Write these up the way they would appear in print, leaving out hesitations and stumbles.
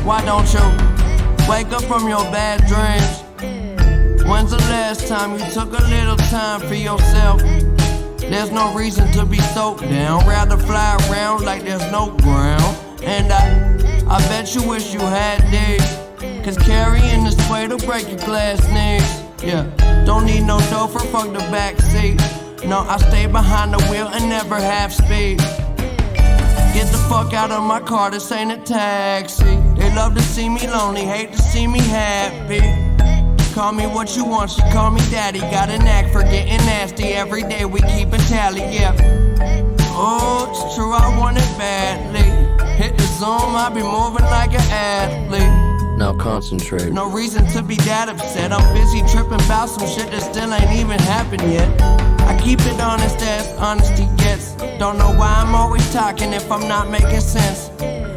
Why don't you wake up from your bad dreams? When's the last time you took a little time for yourself? There's no reason to be so down. Rather fly around like there's no ground. And I bet you wish you had these, cause carrying this weight will break your glass knees. Yeah, don't need no chauffeur, fuck the back seat. No, I stay behind the wheel and never half speed. Get the fuck out of my car, this ain't a taxi. They love to see me lonely, hate to see me happy. Call me what you want, she call me daddy. Got a knack for getting nasty, every day we keep a tally, yeah. Oh, it's true, I want it badly. Hit the Zoom, I be moving like an athlete. Now concentrate. No reason to be that upset. I'm busy tripping about some shit that still ain't even happened yet. I keep it honest as honesty gets. Don't know why I'm always talking if I'm not making sense.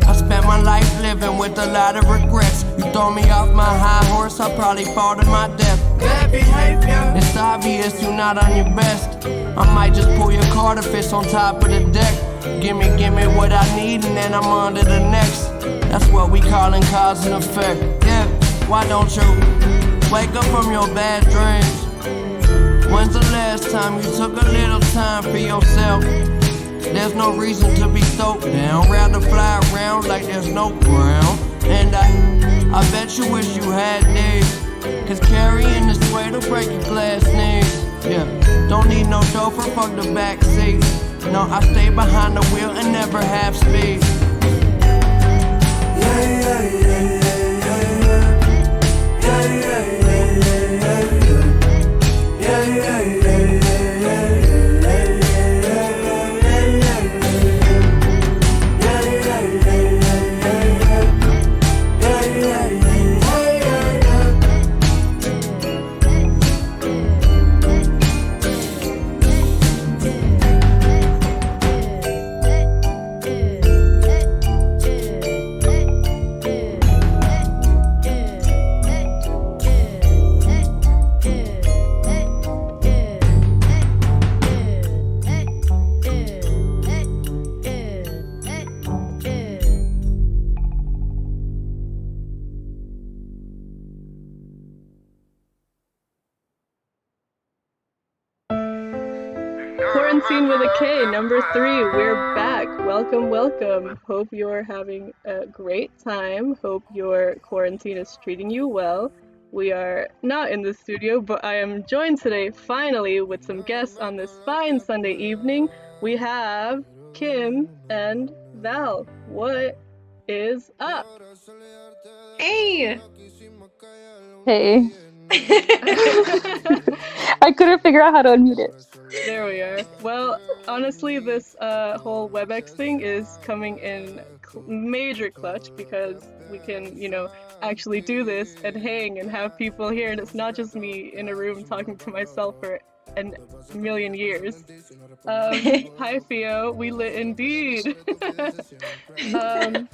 I spent my life living with a lot of regrets. You throw me off my high horse, I'll probably fall to my death. Bad behavior. It's obvious you're not on your best. I might just pull your card if it's on top of the deck. Give me what I need and then I'm on to the next. That's what we callin' cause and effect. Yeah, why don't you wake up from your bad dreams? When's the last time you took a little time for yourself? There's no reason to be so down. Rather fly around like there's no ground. And I bet you wish you had these, cause carrying this weight will break your glass knees. Yeah, don't need no chauffeur, fuck the back seat. No, I stay behind the wheel and never half speed. Quarantine with a K, number 3, we're back. Welcome. Hope you're having a great time. Hope your quarantine is treating you well. We are not in the studio, but I am joined today, finally, with some guests on this fine Sunday evening. We have Kim and Val. What is up? Hey! Hey. I couldn't figure out how to unmute it. There we are. Well, honestly, this whole WebEx thing is coming in major clutch because we can, actually do this and hang and have people here, and it's not just me in a room talking to myself for a million years. Hi, Theo. We lit indeed. Alright,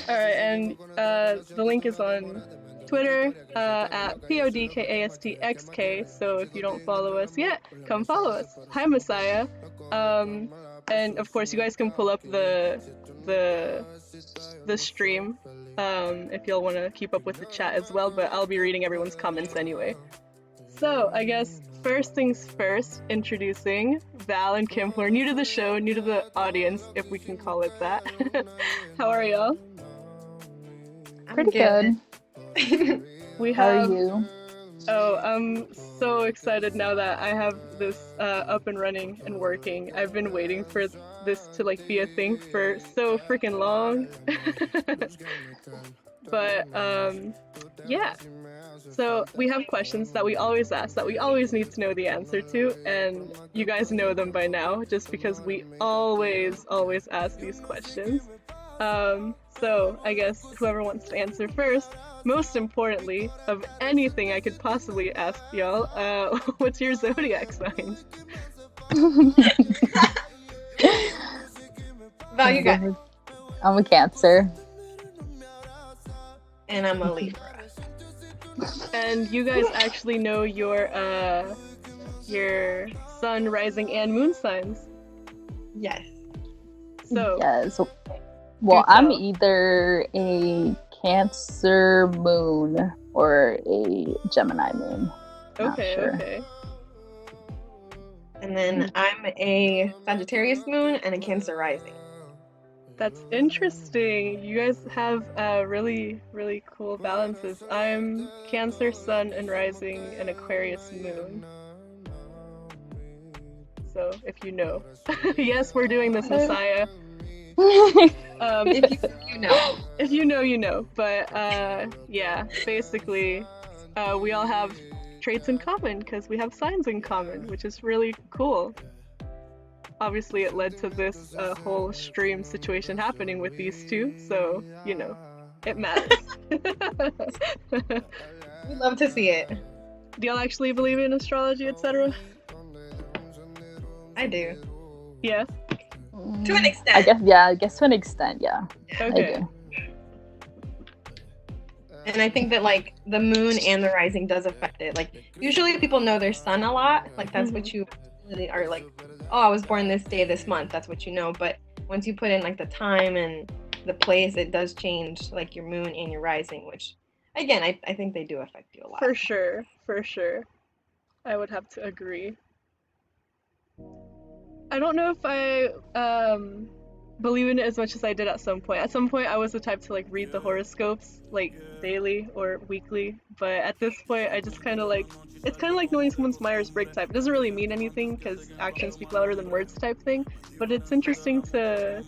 and the link is on Twitter at PODKASTXK, so if you don't follow us yet, come follow us. Hi, Messiah. And of course, you guys can pull up the stream if y'all want to keep up with the chat as well, but I'll be reading everyone's comments anyway. So, I guess first things first, introducing Val and Kim, who are new to the show, new to the audience, if we can call it that. How are y'all? Pretty good. We How have... are you? Oh, I'm so excited now that I have this up and running and working. I've been waiting for this to be a thing for so freaking long. But Yeah. So we have questions that we always ask, that we always need to know the answer to, and you guys know them by now, just because we always ask these questions. So I guess whoever wants to answer first, most importantly, of anything I could possibly ask y'all, what's your zodiac sign? About you guys. I'm a Cancer. And I'm a Libra. And you guys actually know your sun, rising, and moon signs. Yes. So Yes. Well, do I'm tell. either a Cancer moon or a Gemini moon. Not Okay, sure. okay. And then I'm a Sagittarius moon and a Cancer rising. That's interesting. You guys have really, really cool balances. I'm Cancer sun and rising and Aquarius moon. So if you know. Yes, we're doing this, Messiah. If you know. If you know, you know. But yeah, basically, we all have traits in common because we have signs in common, which is really cool. Obviously, it led to this whole stream situation happening with these two, so, you know, it matters. We love to see it. Do y'all actually believe in astrology, etc.? I do. Yeah? To an extent. I guess to an extent, yeah. Okay. I do. And I think that like the moon and the rising does affect it. Like usually people know their sun a lot. Like that's what you really are like, oh, I was born this day, this month. That's what you know. But once you put in like the time and the place, it does change like your moon and your rising, which again, I think they do affect you a lot. For sure. I would have to agree. I don't know if I believe in it as much as I did at some point. At some point, I was the type to like read the horoscopes like daily or weekly, but at this point, I just kind of like it's kind of like knowing someone's Myers-Briggs type. It doesn't really mean anything because actions speak louder than words type thing, but it's interesting to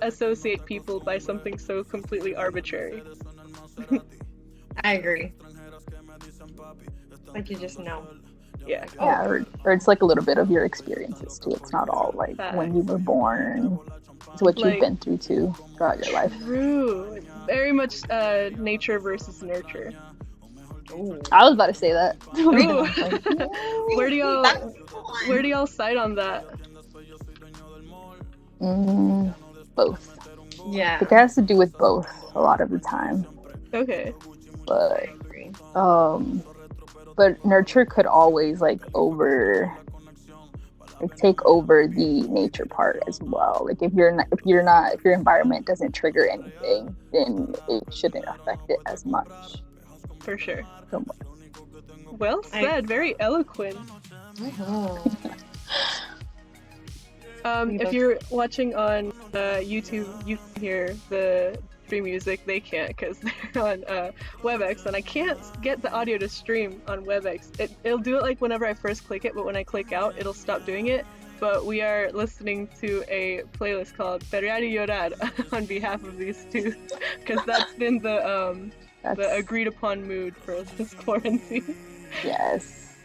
associate people by something so completely arbitrary. I agree. Like you just know. Yeah. Yeah, or it's like a little bit of your experiences too. It's not all like when you were born. It's what you've been through too throughout your life. True. Very much nature versus nurture. Ooh. I was about to say that. Ooh. Where do y'all side on that? Both. Yeah. I think it has to do with both a lot of the time. Okay. But nurture could always take over the nature part as well. Like if your environment doesn't trigger anything, then it shouldn't affect it as much. For sure. So, well said. Very eloquent. If you're watching on YouTube, you can hear the stream music. They can't because they're on WebEx, and I can't get the audio to stream on WebEx. It'll do it like whenever I first click it, but when I click out, it'll stop doing it. But we are listening to a playlist called Perrear y Llorar on behalf of these two, because that's been the agreed upon mood for this quarantine. Yes.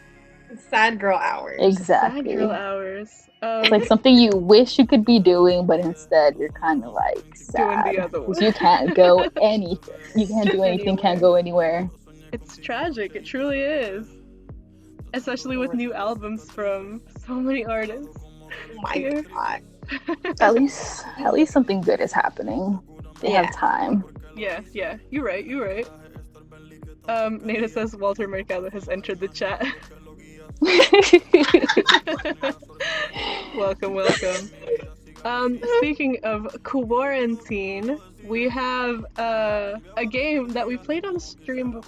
Sad girl hours. Exactly. Sad girl hours. It's like something you wish you could be doing, but instead you're kind of like sad doing the other one. because you can't go anything. You can't do anything. Can't go anywhere. It's tragic. It truly is. Especially with new albums from so many artists. Oh my god. At least something good is happening. They have time. Yeah. You're right. Nada says Walter Mercado has entered the chat. Welcome. Speaking of quarantine, we have a game that we played on stream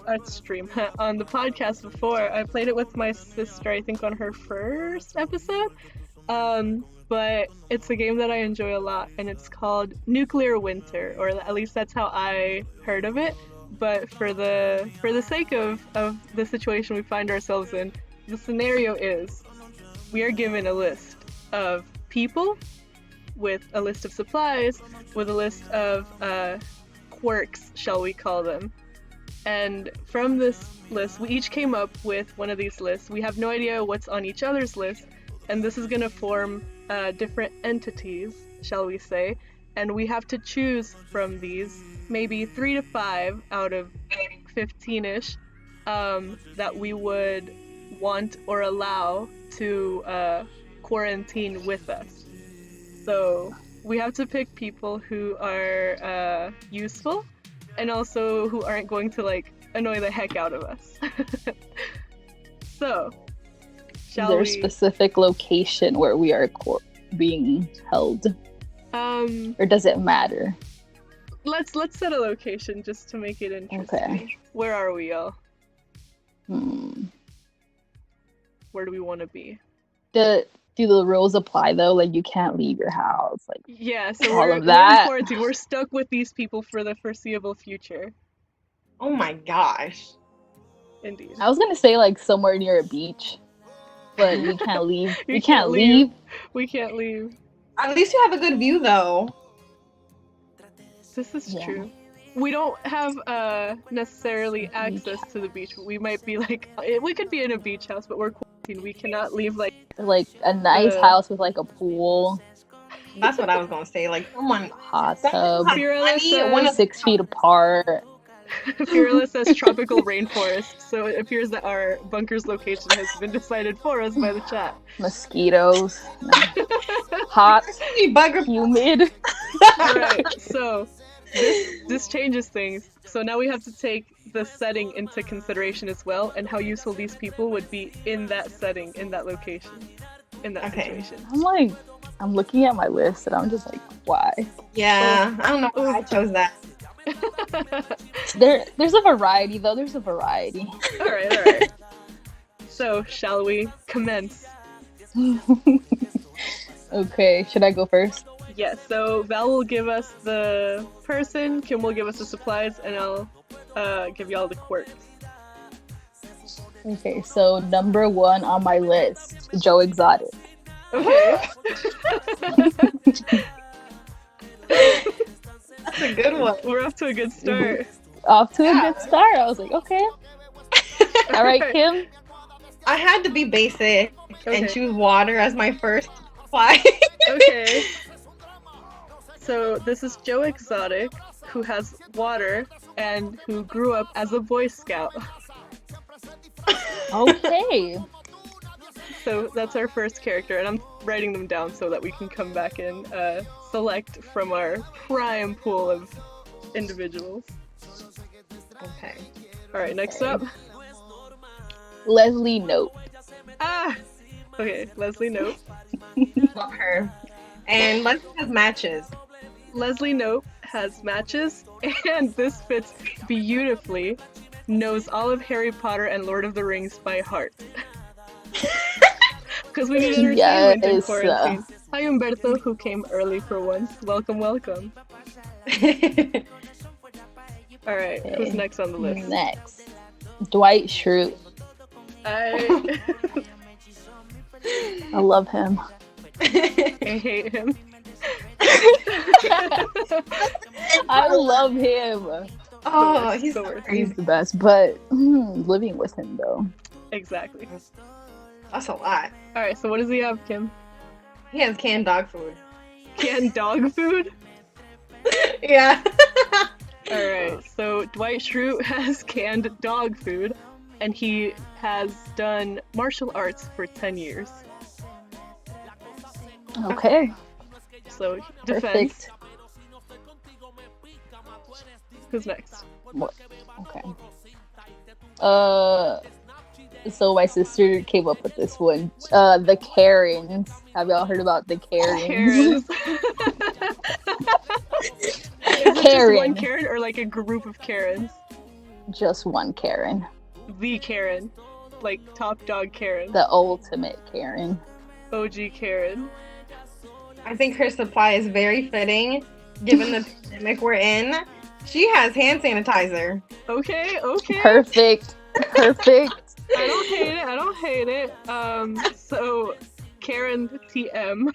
on the podcast before. I played it with my sister, I think on her first episode. But it's a game that I enjoy a lot, and it's called Nuclear Winter, or at least that's how I heard of it. But for the sake of the situation we find ourselves in, the scenario is we are given a list of people with a list of supplies, with a list of quirks, shall we call them. And from this list, we each came up with one of these lists. We have no idea what's on each other's list, and this is going to form different entities, shall we say. And we have to choose from these maybe 3 to 5 out of 15-ish that we would want or allow to quarantine with us. So we have to pick people who are useful and also who aren't going to like annoy the heck out of us. So, Is there a specific location where we are being held? Or does it matter? Let's set a location just to make it interesting. Okay. Where are we, y'all? Where do we want to be? Do the rules apply though? Like you can't leave your house, like Yeah, so all we're of in that. quarantine. We're stuck with these people for the foreseeable future. Oh my gosh. Indeed. I was gonna say like somewhere near a beach, but you can't leave. You You can't can't leave. We can't leave. At least you have a good view though. This is Yeah. true. We don't have necessarily access to the beach. We might be like, we could be in a beach house, but we're quarantined. We cannot leave like A nice house with like a pool, That's what I was gonna say. Like someone hot have tub, Fearless money, one of 6 feet apart. Fearless says tropical rainforest, so it appears that our bunker's location has been decided for us by the chat. Mosquitoes, hot, bugger. humid. Alright, so this changes things. So now we have to take the setting into consideration as well, and how useful these people would be in that setting, in that location, in that situation. I'm looking at my list and I'm just like, why? Yeah, I don't know why I chose that. There's a variety though. There's a variety. Alright. So, shall we commence? Okay, should I go first? Yes, so Val will give us the person, Kim will give us the supplies, and I'll give y'all the quirks. Okay, so number 1 on my list, Joe Exotic. Okay. That's a good one. We're off to a good start. Off to a good start. I was like, okay. All right, Kim. I had to be basic Okay. and choose water as my first supply. Okay. So this is Joe Exotic, who has water and who grew up as a Boy Scout. Okay. So that's our first character, and I'm writing them down so that we can come back and select from our prime pool of individuals. Okay. Alright, next up. Leslie Nope. Okay, Leslie Nope. Love her. And let's have matches. Leslie Nope has matches, and this fits beautifully. Knows all of Harry Potter and Lord of the Rings by heart. Because we need entertainment in Yes. quarantine. Hi Umberto, who came early for once. Welcome. Okay. Alright, who's next on the list? Next, Dwight Schrute. I love him. hate him. I love him. Oh, He's he's the worst. He's the best, but living with him though. Exactly. That's a lot. Alright, so what does he have, Kim? He has canned dog food. Canned dog food? Yeah. Alright, so Dwight Schrute has canned dog food, and he has done martial arts for 10 years. Okay. So, defense. Perfect. Who's next? What? Okay. So my sister came up with this one. The Karens. Have y'all heard about the Karens? Karens. Is it Karen. just one Karen or like a group of Karens? Just one Karen. The Karen. Like top dog Karen. The ultimate Karen. OG Karen. I think her supply is very fitting given the pandemic we're in. She has hand sanitizer. Okay. Perfect. I don't hate it. So Karen TM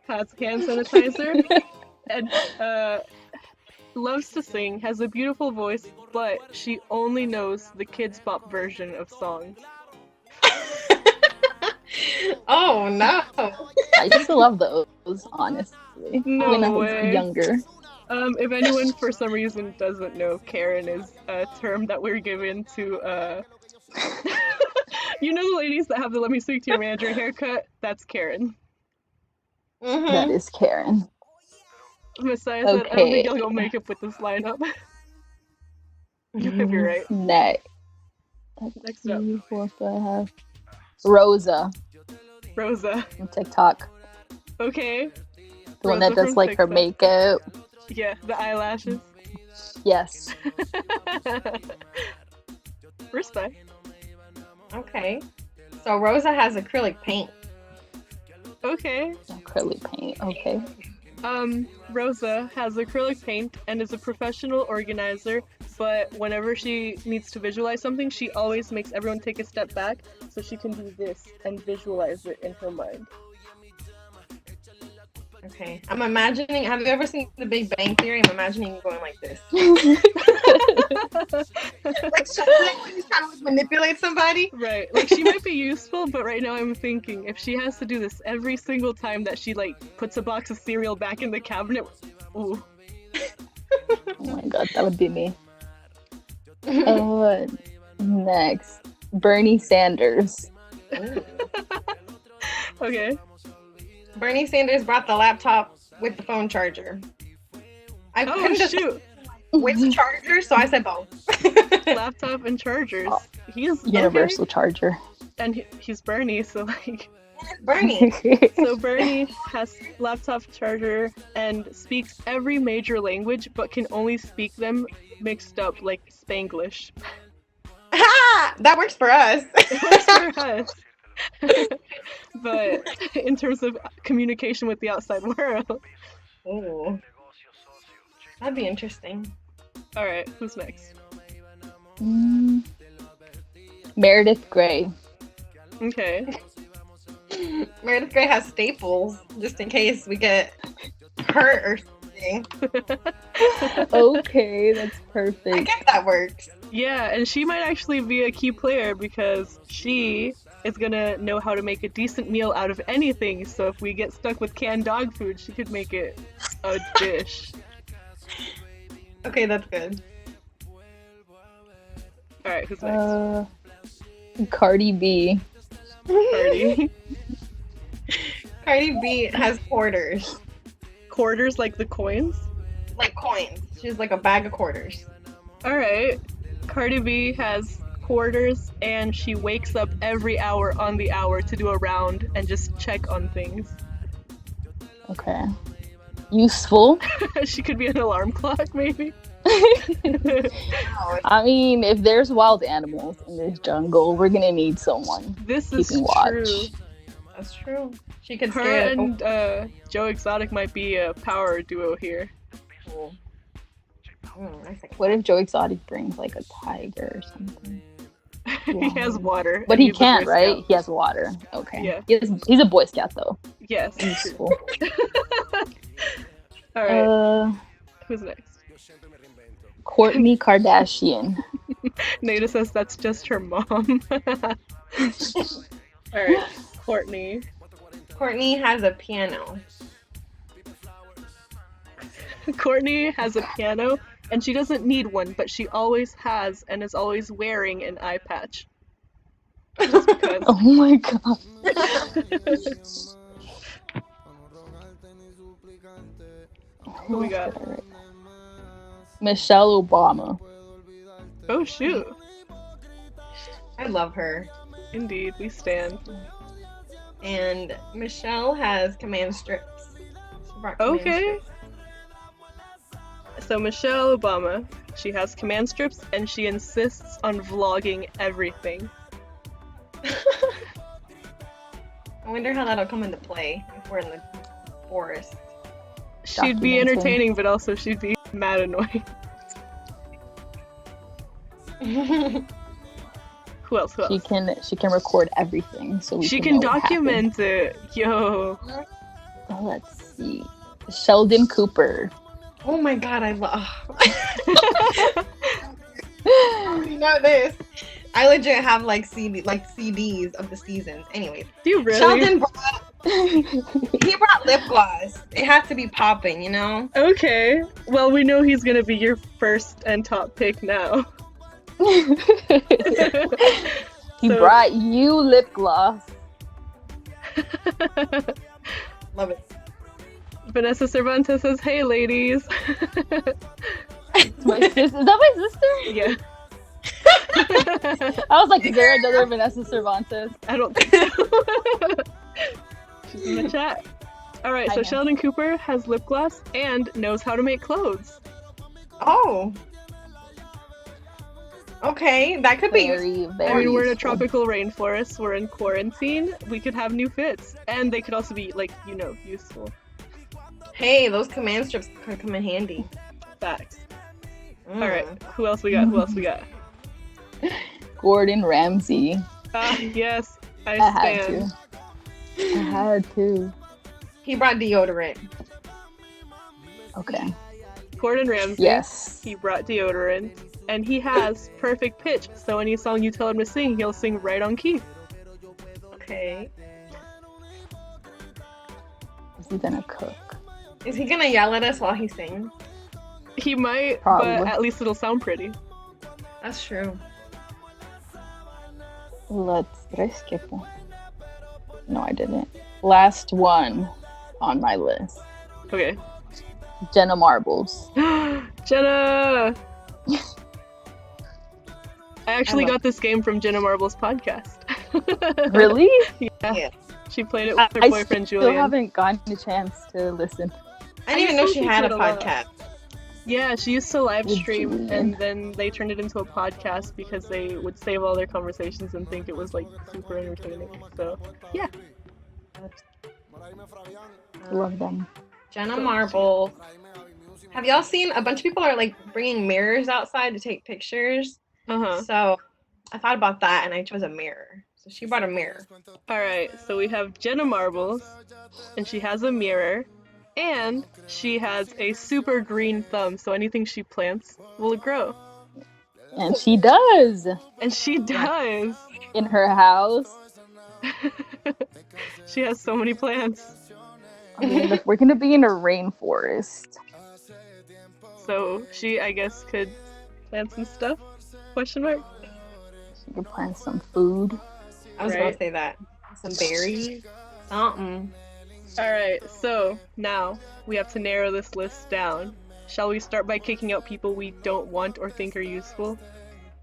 has hand sanitizer and loves to sing, has a beautiful voice, but she only knows the Kids Bop version of songs. Oh no. I used to love those, honestly, No when I was way. younger. If anyone for some reason doesn't know, Karen is a term that we're given to you know the ladies that have the "let me speak to your manager" haircut? That's Karen. That is Karen. Messiah said, I don't think y'all gonna make it with this lineup. You could be right. Next up. 3, 4, 5. Rosa Rosa. from TikTok. Okay. The one that does like her makeup. Yeah, the eyelashes. Yes. Respect. Okay. So Rosa has acrylic paint. Okay. Acrylic paint. Okay. Rosa has acrylic paint and is a professional organizer, but whenever she needs to visualize something, she always makes everyone take a step back so she can do this and visualize it in her mind. Okay. I'm imagining, have you ever seen The Big Bang Theory? I'm imagining you going like this. Like when he's trying to manipulate somebody? Right. Like, she might be useful, but right now I'm thinking, if she has to do this every single time that she, like, puts a box of cereal back in the cabinet, ooh. Oh my god, that would be me. Next, Bernie Sanders. Okay. Bernie Sanders brought the laptop with the phone charger. I couldn't shoot. Which charger, so I said both. Laptop and chargers. He's universal okay. charger. And he's Bernie, so like... Bernie. So Bernie has laptop charger and speaks every major language, but can only speak them mixed up, like Spanglish. Ha! That works for us. It works for us. But in terms of communication with the outside world. Ooh. That'd be interesting. Alright, who's next? Meredith Grey. Okay. Meredith Grey has staples, just in case we get hurt or something. Okay, that's perfect. I guess that works. Yeah, and she might actually be a key player because she is gonna know how to make a decent meal out of anything, so if we get stuck with canned dog food, she could make it a dish. Okay, that's good. Alright, who's next? Cardi B. Cardi. Cardi B has quarters. Quarters, like the coins? Like coins. She has like a bag of quarters. Alright. Cardi B has quarters and she wakes up every hour on the hour to do a round and just check on things. Okay. Useful. She could be an alarm clock, maybe. I mean, if there's wild animals in this jungle, we're gonna need someone. This is watch. true. That's true. She could Her scare and Joe Exotic might be a power duo here. Cool. What if Joe Exotic brings like a tiger or something? He has water. But he can't, right? He has water. Okay. Yeah. He's a Boy Scout though. Yes. Useful. Alright. Who's next? Kourtney Kardashian. Nada says that's just her mom. Alright, Kourtney. Kourtney has a piano. Kourtney has a piano, and she doesn't need one, but she always has and is always wearing an eye patch. Just because. Oh my god. Who we got? Michelle Obama. Oh shoot. I love her. Indeed, we stand. And Michelle has command strips. Okay. So Michelle Obama, she has command strips and she insists on vlogging everything. I wonder how that'll come into play if we're in the forest. She'd be entertaining, but also she'd be mad annoying. Who else? She can record everything, so she can document it. Yo. Oh, let's see. Sheldon Cooper. Oh my god, I love. you know this. I legit have like CDs of the seasons. Anyways, Do you really? Sheldon he brought lip gloss. It has to be popping, you know. Okay. Well, we know he's gonna be your first and top pick now. He So- brought you lip gloss. Love it. Vanessa Cervantes says, "Hey, ladies." My sister, is that my sister? Yeah. I was like, is there another Vanessa Cervantes? I don't think so. She's in the chat. All right, I so know. Sheldon Cooper has lip gloss and knows how to make clothes. Oh. Okay, that could be. Very, very I mean, we're in a useful. tropical rainforest. We're in quarantine. We could have new fits, and they could also be like, useful. Hey, those command strips could come in handy. Facts. Mm. All right, who else we got? Gordon Ramsay. Ah, yes, I I had stand. to. I had to. He brought deodorant. Okay. Gordon Ramsay. Yes. He brought deodorant, and he has perfect pitch. So any song you tell him to sing, he'll sing right on key. Okay. Is he gonna cook? Is he gonna yell at us while he sings? He might, Probably. but at least it'll sound pretty. That's true. Let's skip one. No, I didn't. Last one on my list. Okay. Jenna Marbles. Jenna! I actually love- got this game from Jenna Marbles' podcast. Really? Yeah. Yeah. She played it with her I boyfriend still Julian. haven't gotten a chance to listen. I didn't even know used to she had a listen to it a lot. podcast. Yeah, she used to live With stream, Julian. and then they turned it into a podcast because they would save all their conversations and think it was like super entertaining. So yeah, Love them. Jenna Marble. Have y'all seen a bunch of people are like bringing mirrors outside to take pictures? uh-huh. So I thought about that and I chose a mirror. So she brought a mirror. All right, so we have Jenna Marbles, and she has a mirror, and she has a super green thumb, so anything she plants will grow. And she does And she does. in her house. She has so many plants. We're gonna be in a rainforest. So she, I guess, could plant some stuff? Question mark? She can plant some food. I was about Right. to say that. Some berries. Something. All right, so now we have to narrow this list down. Shall we start by kicking out people we don't want or think are useful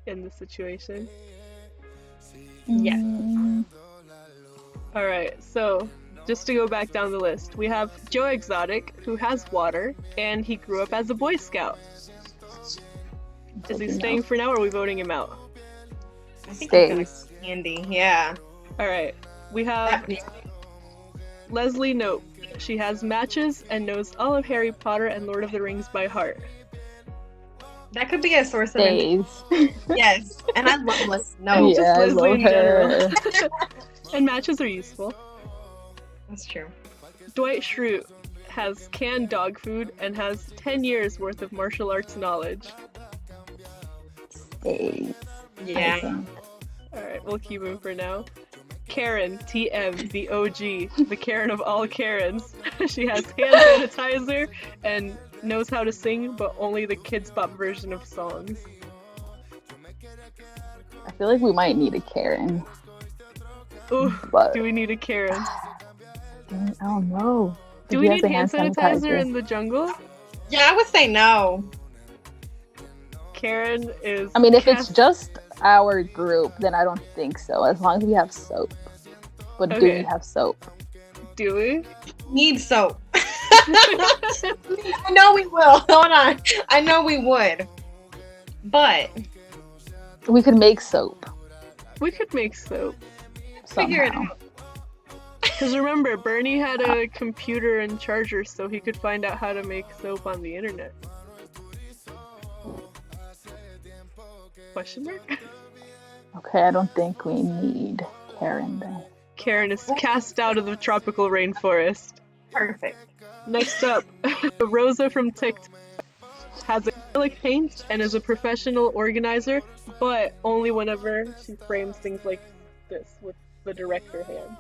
in this situation? Yes. Mm, All right, so just to go back down the list, we have Joe Exotic, who has water, and he grew up as a Boy Scout. Is he taking staying notes. for now, or are we voting him out? I think he's gonna Stays. candy. Yeah. All right, we have Leslie Nope. She has matches and knows all of Harry Potter and Lord of the Rings by heart. That could be a source of Stays. yes. And I love Leslie. No, And just Yeah, I Leslie love in general. her. And matches are useful. that's true. Dwight Schrute has canned dog food and has 10 years worth of martial arts knowledge. Stays. I Yeah. think. Alright, we'll keep him for now. Karen, TM, the OG, the Karen of all Karens. She has hand sanitizer and knows how to sing, but only the Kids Bop version of songs. I feel like we might need a Karen, Ooh, but do we need a Karen? I don't know. Do If we he has need a hand sanitizer in the jungle? Yeah, I would say no. Karen is. I mean, if it's cast- just our group, then I don't think so. As long as we have soap. But do Okay. we have soap? Do we? Need soap. I know we will. Hold on. I know we would. But We could make soap We could make soap. figure it somehow. out. Because remember, Bernie had a computer and charger, so he could find out how to make soap on the internet. Question mark? Okay, I don't think we need Karen then. Karen is cast out of the tropical rainforest. Perfect. Next up, Rosa from TikTok has a acrylic paint and is a professional organizer, but only whenever she frames things like this with the director hands.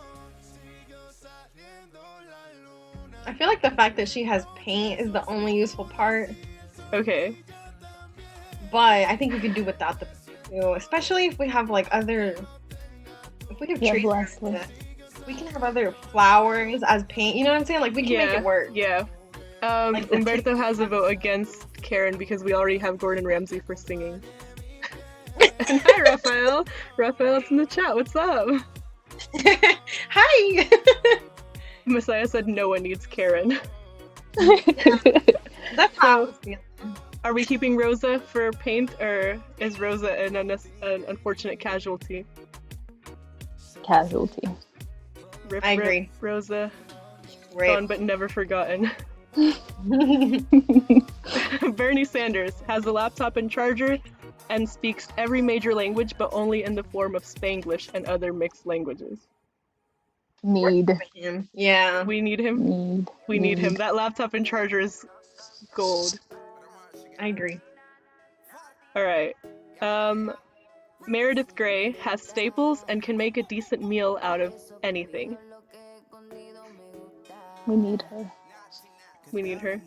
I feel like the fact that she has paint is the only useful part, Okay. but I think we could do without the paint too, especially if we have like other. If we have Yeah, trees, Leslie. we can have other flowers as paint. You know what I'm saying? Like we can make it work. Yeah. Like the Umberto has a vote against Karen because we already have Gordon Ramsay for singing. And hi, Raphael. Raphael's in the chat. What's up? Hi. Messiah said no one needs Karen. That's how I was feeling. Are we keeping Rosa for paint, or is Rosa an unfortunate casualty? Casualty. I agree. Rosa, Right. gone but never forgotten. Bernie Sanders has a laptop and charger and speaks every major language, but only in the form of Spanglish and other mixed languages. Need. Him. Yeah. We need him. Need. We need him. That laptop and charger is gold. I agree. All right. Meredith Grey has staples and can make a decent meal out of anything. We need her. We need her.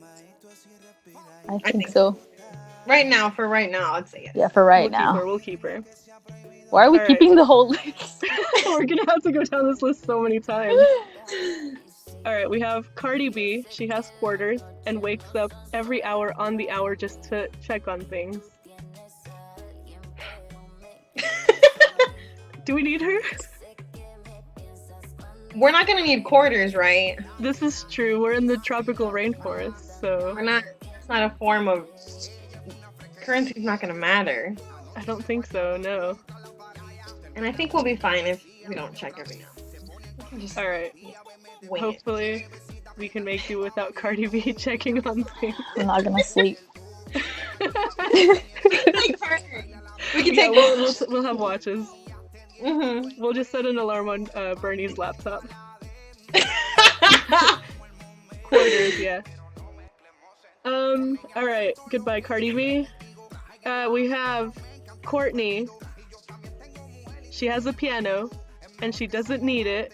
I think think so. Right now, I'd say it. Yeah, for right now. We'll keep her. Why are we All keeping the whole list? We're gonna have to go down this list so many times. Alright, we have Cardi B. She has quarters and wakes up every hour on the hour just to check on things. Do we need her? We're not gonna need quarters, right? This is true. We're in the tropical rainforest, so We're not. It's not a form of. Currency's not gonna matter, I don't think so, no. and I think we'll be fine if we don't check every now. We can just Alright, wing it. hopefully we can make do without Cardi B checking on things. I'm not gonna sleep. We can Yeah, take. we'll have watches. Mm-hmm. We'll just set an alarm on Bernie's laptop. Quarters, yeah. Alright, goodbye Cardi B. We have Courtney. She has a piano, and she doesn't need it,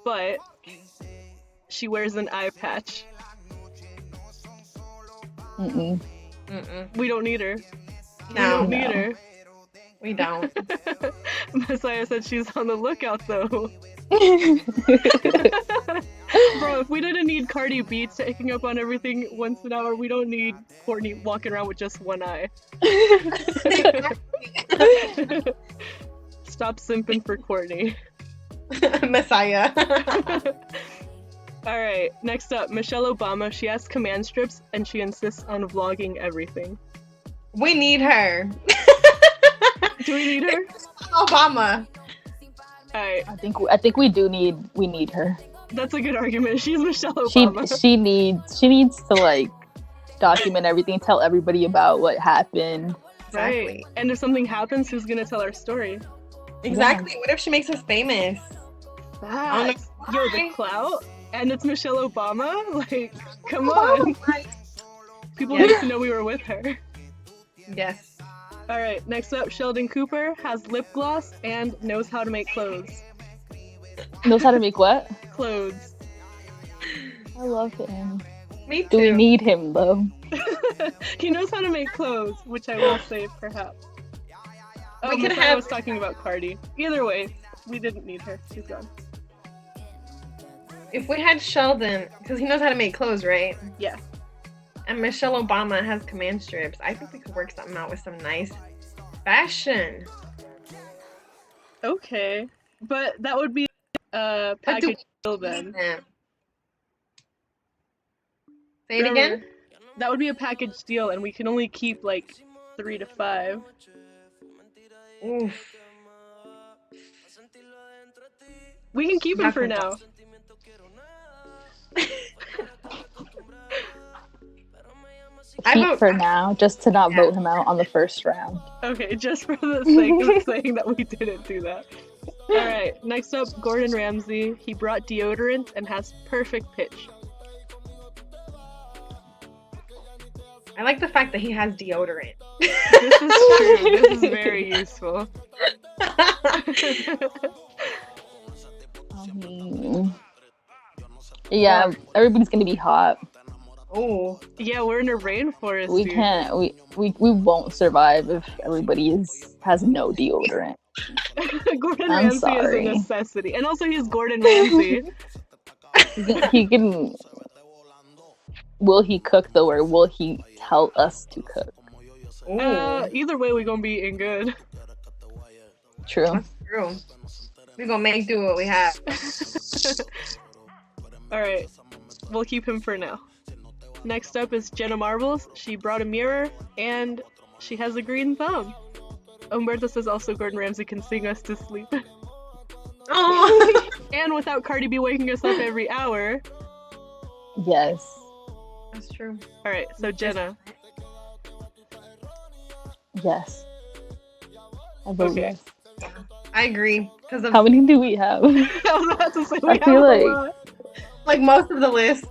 but she wears an eye patch. Mm-mm. Mm-mm. We don't need her. We No, don't need her. we don't. Messiah said she's on the lookout, though. Bro, if we didn't need Cardi B taking up on everything once an hour, we don't need Courtney walking around with just one eye. Stop simping for Courtney. Messiah. Alright, next up, Michelle Obama. She has command strips and she insists on vlogging everything. We need her. Do we need her? Obama. Alright, I think we need her. that's a good argument. She's Michelle Obama. She needs to like document everything, tell everybody about what happened. Exactly. Right. And if something happens, who's gonna tell our story? Exactly. What if she makes us famous? Facts. Yo, the clout? And it's Michelle Obama? Like, come Oh on. my- People Yeah. need to know we were with her. Yes. Alright, next up, Sheldon Cooper has lip gloss and knows how to make clothes. Knows how to make what? Clothes. I love him. Me Do we too. need him though? He knows how to make clothes, which I will say perhaps. Oh, We could Messiah have- was talking about Cardi. Either way, we didn't need her. She's gone. If we had Sheldon, because he knows how to make clothes, right? Yeah. And Michelle Obama has command strips, I think we could work something out with some nice fashion. Okay. But that would be a But do package deal then. Say it again? Remember, that would be a package deal, and we can only keep like 3 to 5. Oof. We can keep him for now. I Keep vote for now, just to not Yeah. vote him out on the first round. Okay, just for the sake of saying that we didn't do that. Alright, next up, Gordon Ramsay. He brought deodorant and has perfect pitch. I like the fact that he has deodorant. This is true. This is very useful. Yeah, everybody's gonna be hot. Oh, Yeah, we're in a rainforest. We dude. can't. We won't survive if everybody has no deodorant. Gordon I'm Ramsay sorry. is a necessity, and also he's Gordon Ramsay. He can. Will he cook though, or will he tell us to cook? Either way, we're gonna be eating good. True. That's true. We're gonna make do what we have. Alright, we'll keep him for now. Next up is Jenna Marbles. She brought a mirror, and she has a green thumb. Umberto says also Gordon Ramsay can sing us to sleep. Oh, And without Cardi B waking us up every hour. Yes. that's true. Alright, so Jenna. Yes. I vote Okay. yes. I agree because of How many do we have? I was about to say we I have feel a like- lot. like most of the list.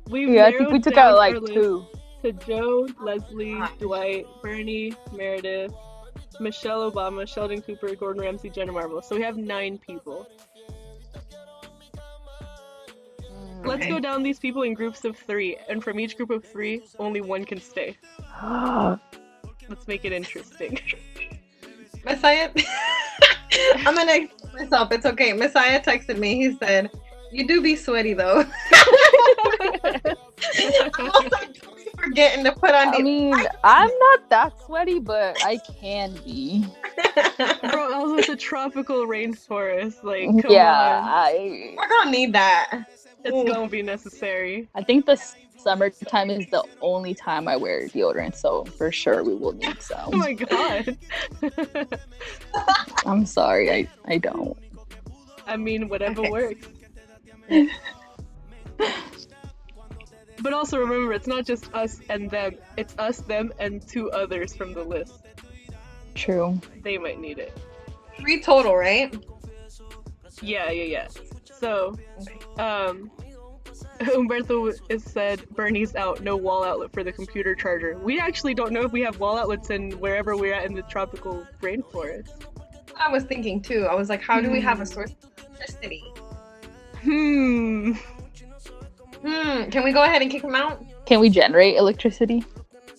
We've Yeah, I think we narrowed took down out like our list 2. to Joe, Leslie, Dwight, Bernie, Meredith, Michelle Obama, Sheldon Cooper, Gordon Ramsay, Jenna Marbles. So we have 9 people. Let's Okay. go down these people in groups of 3, and from each group of 3, only one can stay. Let's make it interesting. Messiah. I'm gonna explain myself. It's okay. Messiah texted me. He said, "You do be sweaty though." I was like, "Don't be forgetting to put on I the." mean, I'm not that sweaty, but I can be. Bro, also it's a tropical rainforest. Like, come Yeah, on. We're gonna need that. It's gonna be necessary. I think the summertime is the only time I wear deodorant, so for sure we will need Oh some. my god. I'm sorry, I don't. I mean, whatever Okay. works. But also remember, it's not just us and them. It's us, them, and 2 others from the list. True. They might need it. 3 total, right? Yeah. So, Okay. Umberto is said Bernie's out, no wall outlet for the computer charger. We actually don't know if we have wall outlets in wherever we're at in the tropical rainforest. I was thinking too. I was like, how do we have a source of electricity? Hmm. Can we go ahead and kick him out? Can we generate electricity?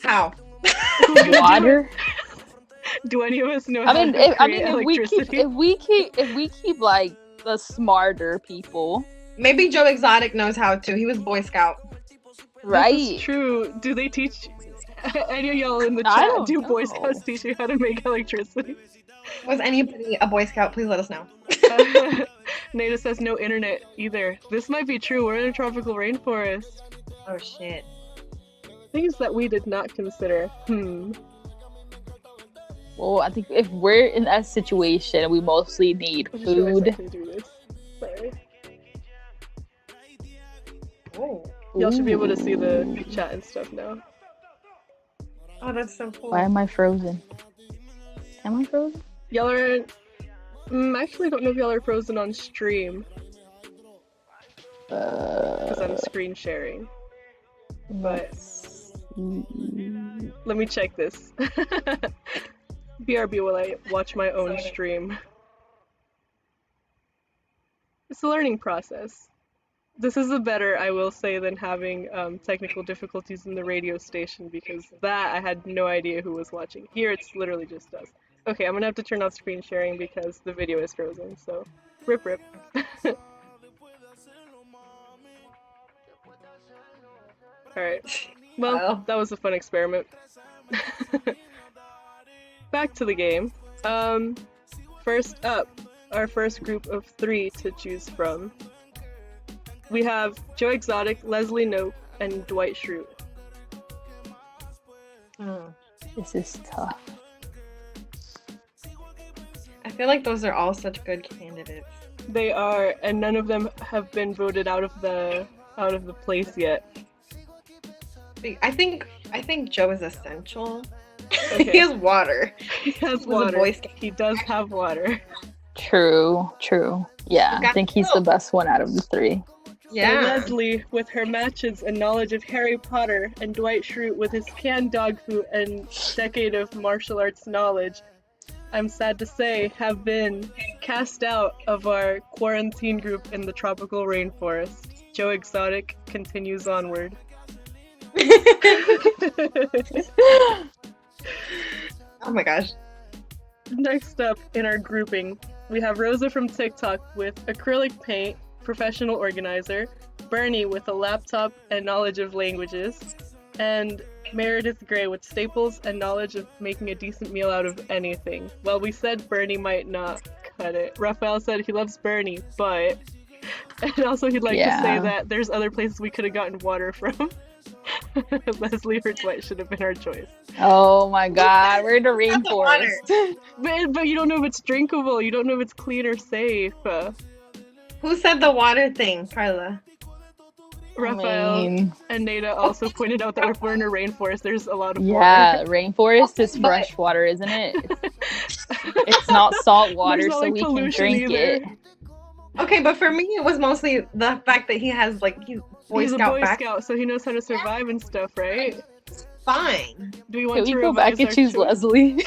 How? Who's gonna do it? Water? Do any of us know I how mean, to if create we electricity? keep like the smarter people, Maybe Joe Exotic knows how to. He was Boy Scout. right? This is true. Do they teach any of y'all in the I chat? don't Do Boy know. Scouts teach you how to make electricity? Was anybody a Boy Scout? Please let us know. Nada says no internet either. This might be true. We're in a tropical rainforest. Oh shit. Things that we did not consider. Well, I think if we're in that situation, we mostly need I just realized I food. can do this. Sorry. Oh. Y'all should be able to see the chat and stuff now. Oh, that's so cool. Why am I frozen? Am I frozen? Y'all are. Actually, I don't know if y'all are frozen on stream because I'm screen sharing. But let me check this. BRB while I watch my own stream. It's a learning process. This is a better, I will say, than having technical difficulties in the radio station, because that I had no idea who was watching. Here it's literally just us. Okay, I'm gonna have to turn off screen sharing because the video is frozen, so rip. Alright, well, that was a fun experiment. Back to the game. First up, our first group of 3 to choose from. We have Joe Exotic, Leslie Knope, and Dwight Schrute. This is tough. I feel like those are all such good candidates. They are, and none of them have been voted out of the place yet. I think Joe is essential. Okay. He has water. He has a water. Boy Scout. He does have water. True. Yeah, I Got think he's the milk. best one out of the 3. Yeah. Leslie with her matches and knowledge of Harry Potter, and Dwight Schrute with his canned dog food and decade of martial arts knowledge, I'm sad to say, have been cast out of our quarantine group in the tropical rainforest. Joe Exotic continues onward. Oh my gosh. Next up in our grouping, we have Rosa from TikTok with acrylic paint, professional organizer, Bernie with a laptop and knowledge of languages, and Meredith Grey with staples and knowledge of making a decent meal out of anything. Well, we said Bernie might not cut it. Raphael said he loves Bernie, but... And also he'd like to say that there's other places we could have gotten water from. Leslie or Dwight should have been our choice. Oh my god, we're in the rainforest. But you don't know if it's drinkable. You don't know if it's clean or safe. Who said the water thing, Carla? Raphael and Nada also pointed out that if we're in a rainforest, there's a lot of water. Yeah, rainforest is fresh water, isn't it? It's not salt water, not, so like, we can drink either. it. Okay, but for me, it was mostly the fact that he has, like, he's He's a Boy Scout, so he knows how to survive and stuff, right? Fine. Do we want Can to we go back and choose Leslie?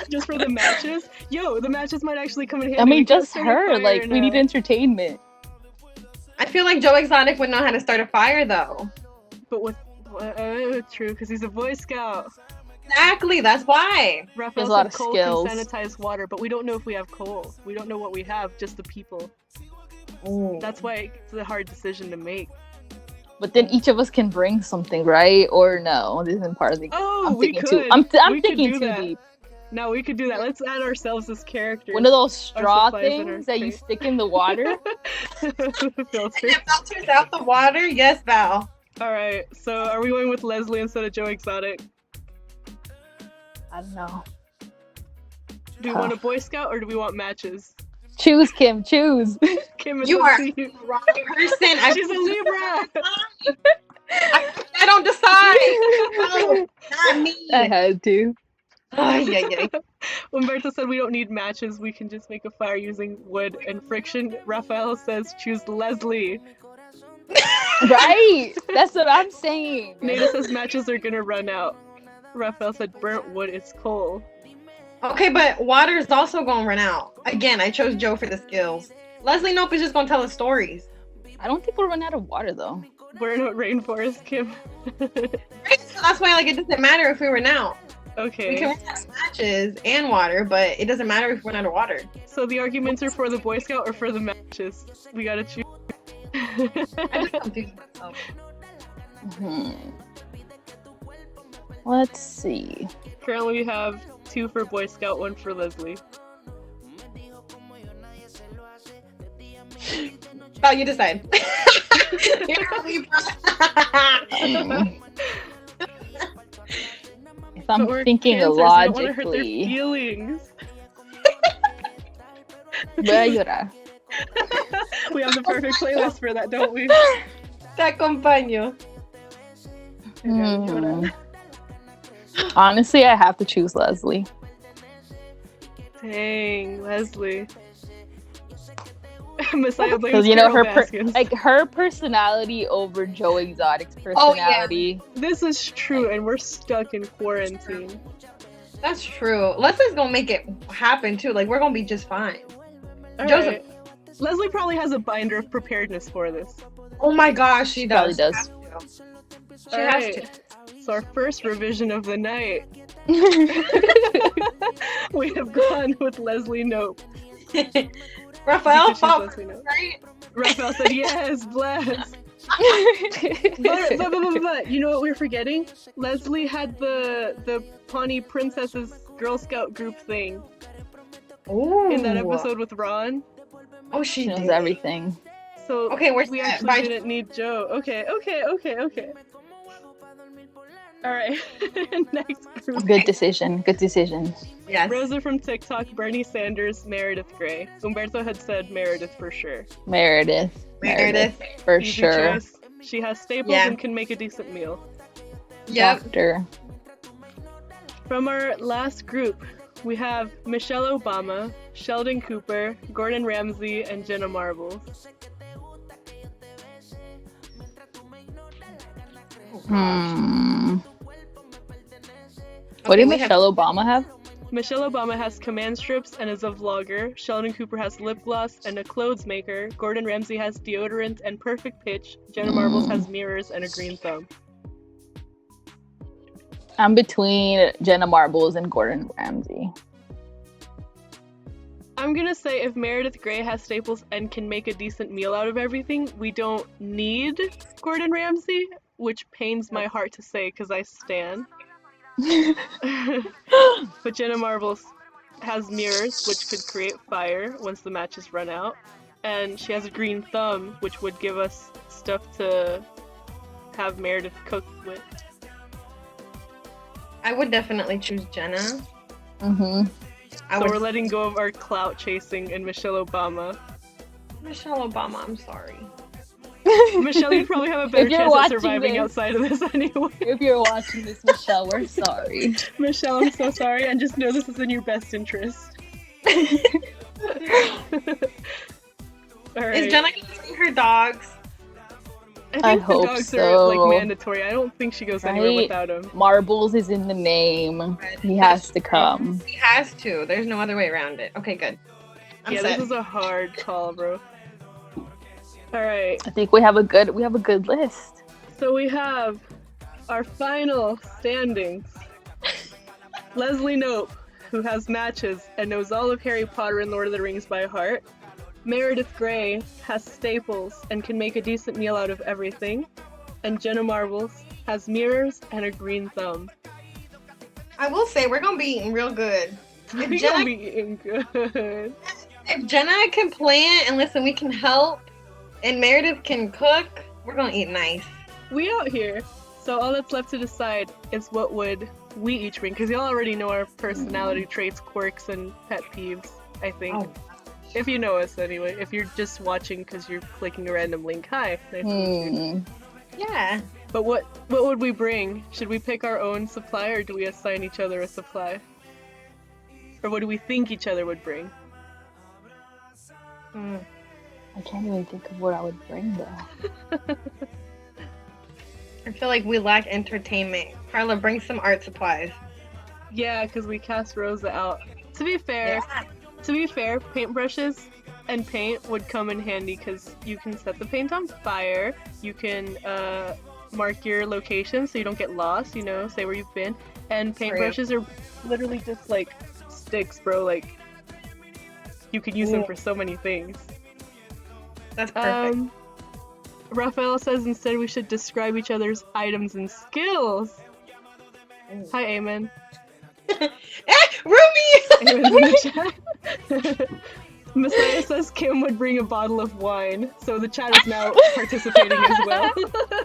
Just for the matches? Yo, the matches might actually come in handy. I mean, We gotta just start a her. fire Like, we now. need entertainment. I feel like Joe Exotic would know how to start a fire, though. But with true, because he's a Boy Scout. Exactly, that's why. Raphael There's a lot said of coal skills. can sanitize water, but we don't know if we have coal. We don't know what we have, just the people. Ooh. That's why it's a hard decision to make. But then each of us can bring something, right? Or no? This isn't part of the. Oh, I'm we thinking could. too. I'm We could thinking do too that. deep. No, we could do that. Let's add ourselves as characters. One of those straw supplies in our things that you crate. stick in the water. Filter. It filters out the water? Yes, Val. Alright, so are we going with Leslie instead of Joe Exotic? I don't know. Do we want a Boy Scout or do we want matches? Choose, Kim. Choose. Kim, it's You up are to you. the wrong person. She's a Libra! I don't decide. No, not me. I had to. Ay. Umberto said we don't need matches, we can just make a fire using wood and friction. Raphael says choose Leslie. Right. That's what I'm saying. Nada says matches are gonna run out. Raphael said burnt wood is coal. Okay, but water is also gonna run out. Again, I chose Joe for the skills. Leslie Nope is just gonna tell us stories. I don't think we'll run out of water though. We're in a rainforest, Kim. Right? So that's why, like, it doesn't matter if we run out. We Okay, can run out of matches and water, but it doesn't matter if we run out of water. so the arguments are for the Boy Scout or for the matches? We gotta choose. I just confused myself. Let's see. Currently we have 2 for Boy Scout, 1 for Leslie. Oh, you decide. You're a Libra. If I'm But we're thinking Cancers, we don't wanna hurt their logically, feelings. voy a llorar. We have the perfect playlist for that, don't we? Te acompaño. Honestly, I have to choose Leslie. Dang, Leslie. Messiah blames Because you know Carol her Baskins. her personality over Joe Exotic's personality. This is true, and we're stuck in quarantine. That's true. Leslie's gonna make it happen too. Like, we're gonna be just fine. All Joseph. right. Leslie probably has a binder of preparedness for this. Oh my gosh, she Probably does. does. She All has right. So our first revision of the night, we have gone with Leslie Nope. to. Raphael Because she's fought Leslie Nope. right? Raphael said yes, bless. But, you know what we're forgetting? Leslie had the Pawnee Princesses Girl Scout group thing Ooh. in that episode with Ron. Oh, She she knows did. everything. So Okay, where's we that? actually Bye. didn't need Joe. Okay. All right. Next group. Good decision. Good decision. Yes. Rosa from TikTok, Bernie Sanders, Meredith Grey. Umberto had said Meredith for sure. Meredith for Easy sure. choice. She has staples Yeah. and can make a decent meal. Yep. Doctor. From our last group, we have Michelle Obama, Sheldon Cooper, Gordon Ramsay, and Jenna Marbles. What did we have- Michelle Obama have? Michelle Obama has command strips and is a vlogger. Sheldon Cooper has lip gloss and a clothes maker. Gordon Ramsay has deodorant and perfect pitch. Jenna Marbles has mirrors and a green thumb. I'm between Jenna Marbles and Gordon Ramsay. I'm gonna say if Meredith Grey has staples and can make a decent meal out of everything, we don't need Gordon Ramsay, which pains my heart to say because I stan. But Jenna Marbles has mirrors, which could create fire once the matches run out. And she has a green thumb, which would give us stuff to have Meredith cook with. I would definitely choose Jenna. Mm-hmm. So we're letting go of our clout chasing and Michelle Obama. Michelle Obama, I'm sorry. Michelle, you'd probably have a better chance at surviving outside of this anyway. If you're watching this, Michelle, we're sorry. Michelle, I'm so sorry, and just know this is in your best interest. Alright. Is Jenna going to see her dogs? I think the hope dogs so. are like mandatory. I don't think she goes anywhere Right? without them. Marbles is in the name. He has to come. He has to. There's no other way around it. Okay, good. I'm Yeah, set. this is a hard call, bro. Alright, I think we have a good list. so we have our final standings. Leslie Knope, who has matches and knows all of Harry Potter and Lord of the Rings by heart. Meredith Grey has staples and can make a decent meal out of everything. And Jenna Marbles has mirrors and a green thumb. I will say, we're going to be eating real good. We're If Jenna, gonna be eating good. if Jenna can plant and listen, we can help, and Meredith can cook, we're going to eat nice. We out here. So all that's left to decide is what would we each bring, because y'all already know our personality traits, quirks, and pet peeves, I think. Oh. If you know us anyway. If you're just watching because you're clicking a random link, hi. Nice to meet you. Yeah. But what would we bring? Should we pick our own supply, or do we assign each other a supply? Or what do we think each other would bring? I can't even think of what I would bring though. I feel like we lack entertainment. Carla, bring some art supplies. Yeah, because we cast Rosa out. To be fair, paintbrushes and paint would come in handy because you can set the paint on fire. You can mark your location so you don't get lost, you know, say where you've been. And paintbrushes are literally just like sticks, bro. Like, you could use them for so many things. That's perfect. Raphael says instead we should describe each other's items and skills. Hi, Eamon. Ruby! Eamon's in the chat. Messiah says Kim would bring a bottle of wine, so the chat is now participating as well.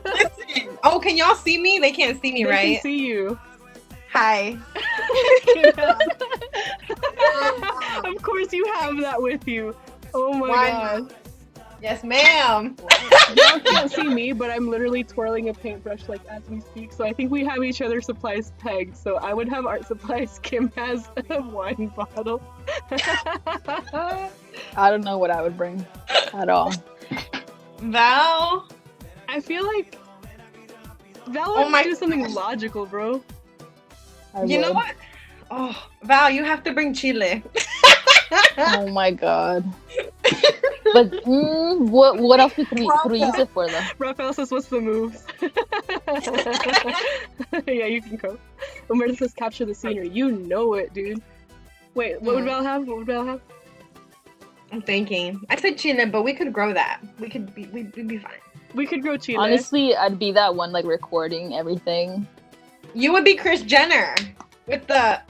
Listen. Oh, can y'all see me? They can't see me, They right? can see you. Hi. Of course you have that with you. Oh my Why god. Yes, ma'am. Y'all can't see me, but I'm literally twirling a paintbrush like as we speak, so I think we have each other's supplies pegged. So I would have art supplies, Kim has a wine bottle. I don't know what I would bring at all. Val. I feel like Val would do something logical, bro. You know what? Oh, Val, you have to bring chile. Oh my god. But what else could we use it for though? Raphael says, what's the moves? Yeah, you can go. Umberto says, capture the scenery. You know it, dude. Wait, what would Val have? What would Val have? I'm thinking. I said chile, but we could grow that. We'd be fine. We could grow chile. Honestly, I'd be that one like recording everything. You would be Kris Jenner with the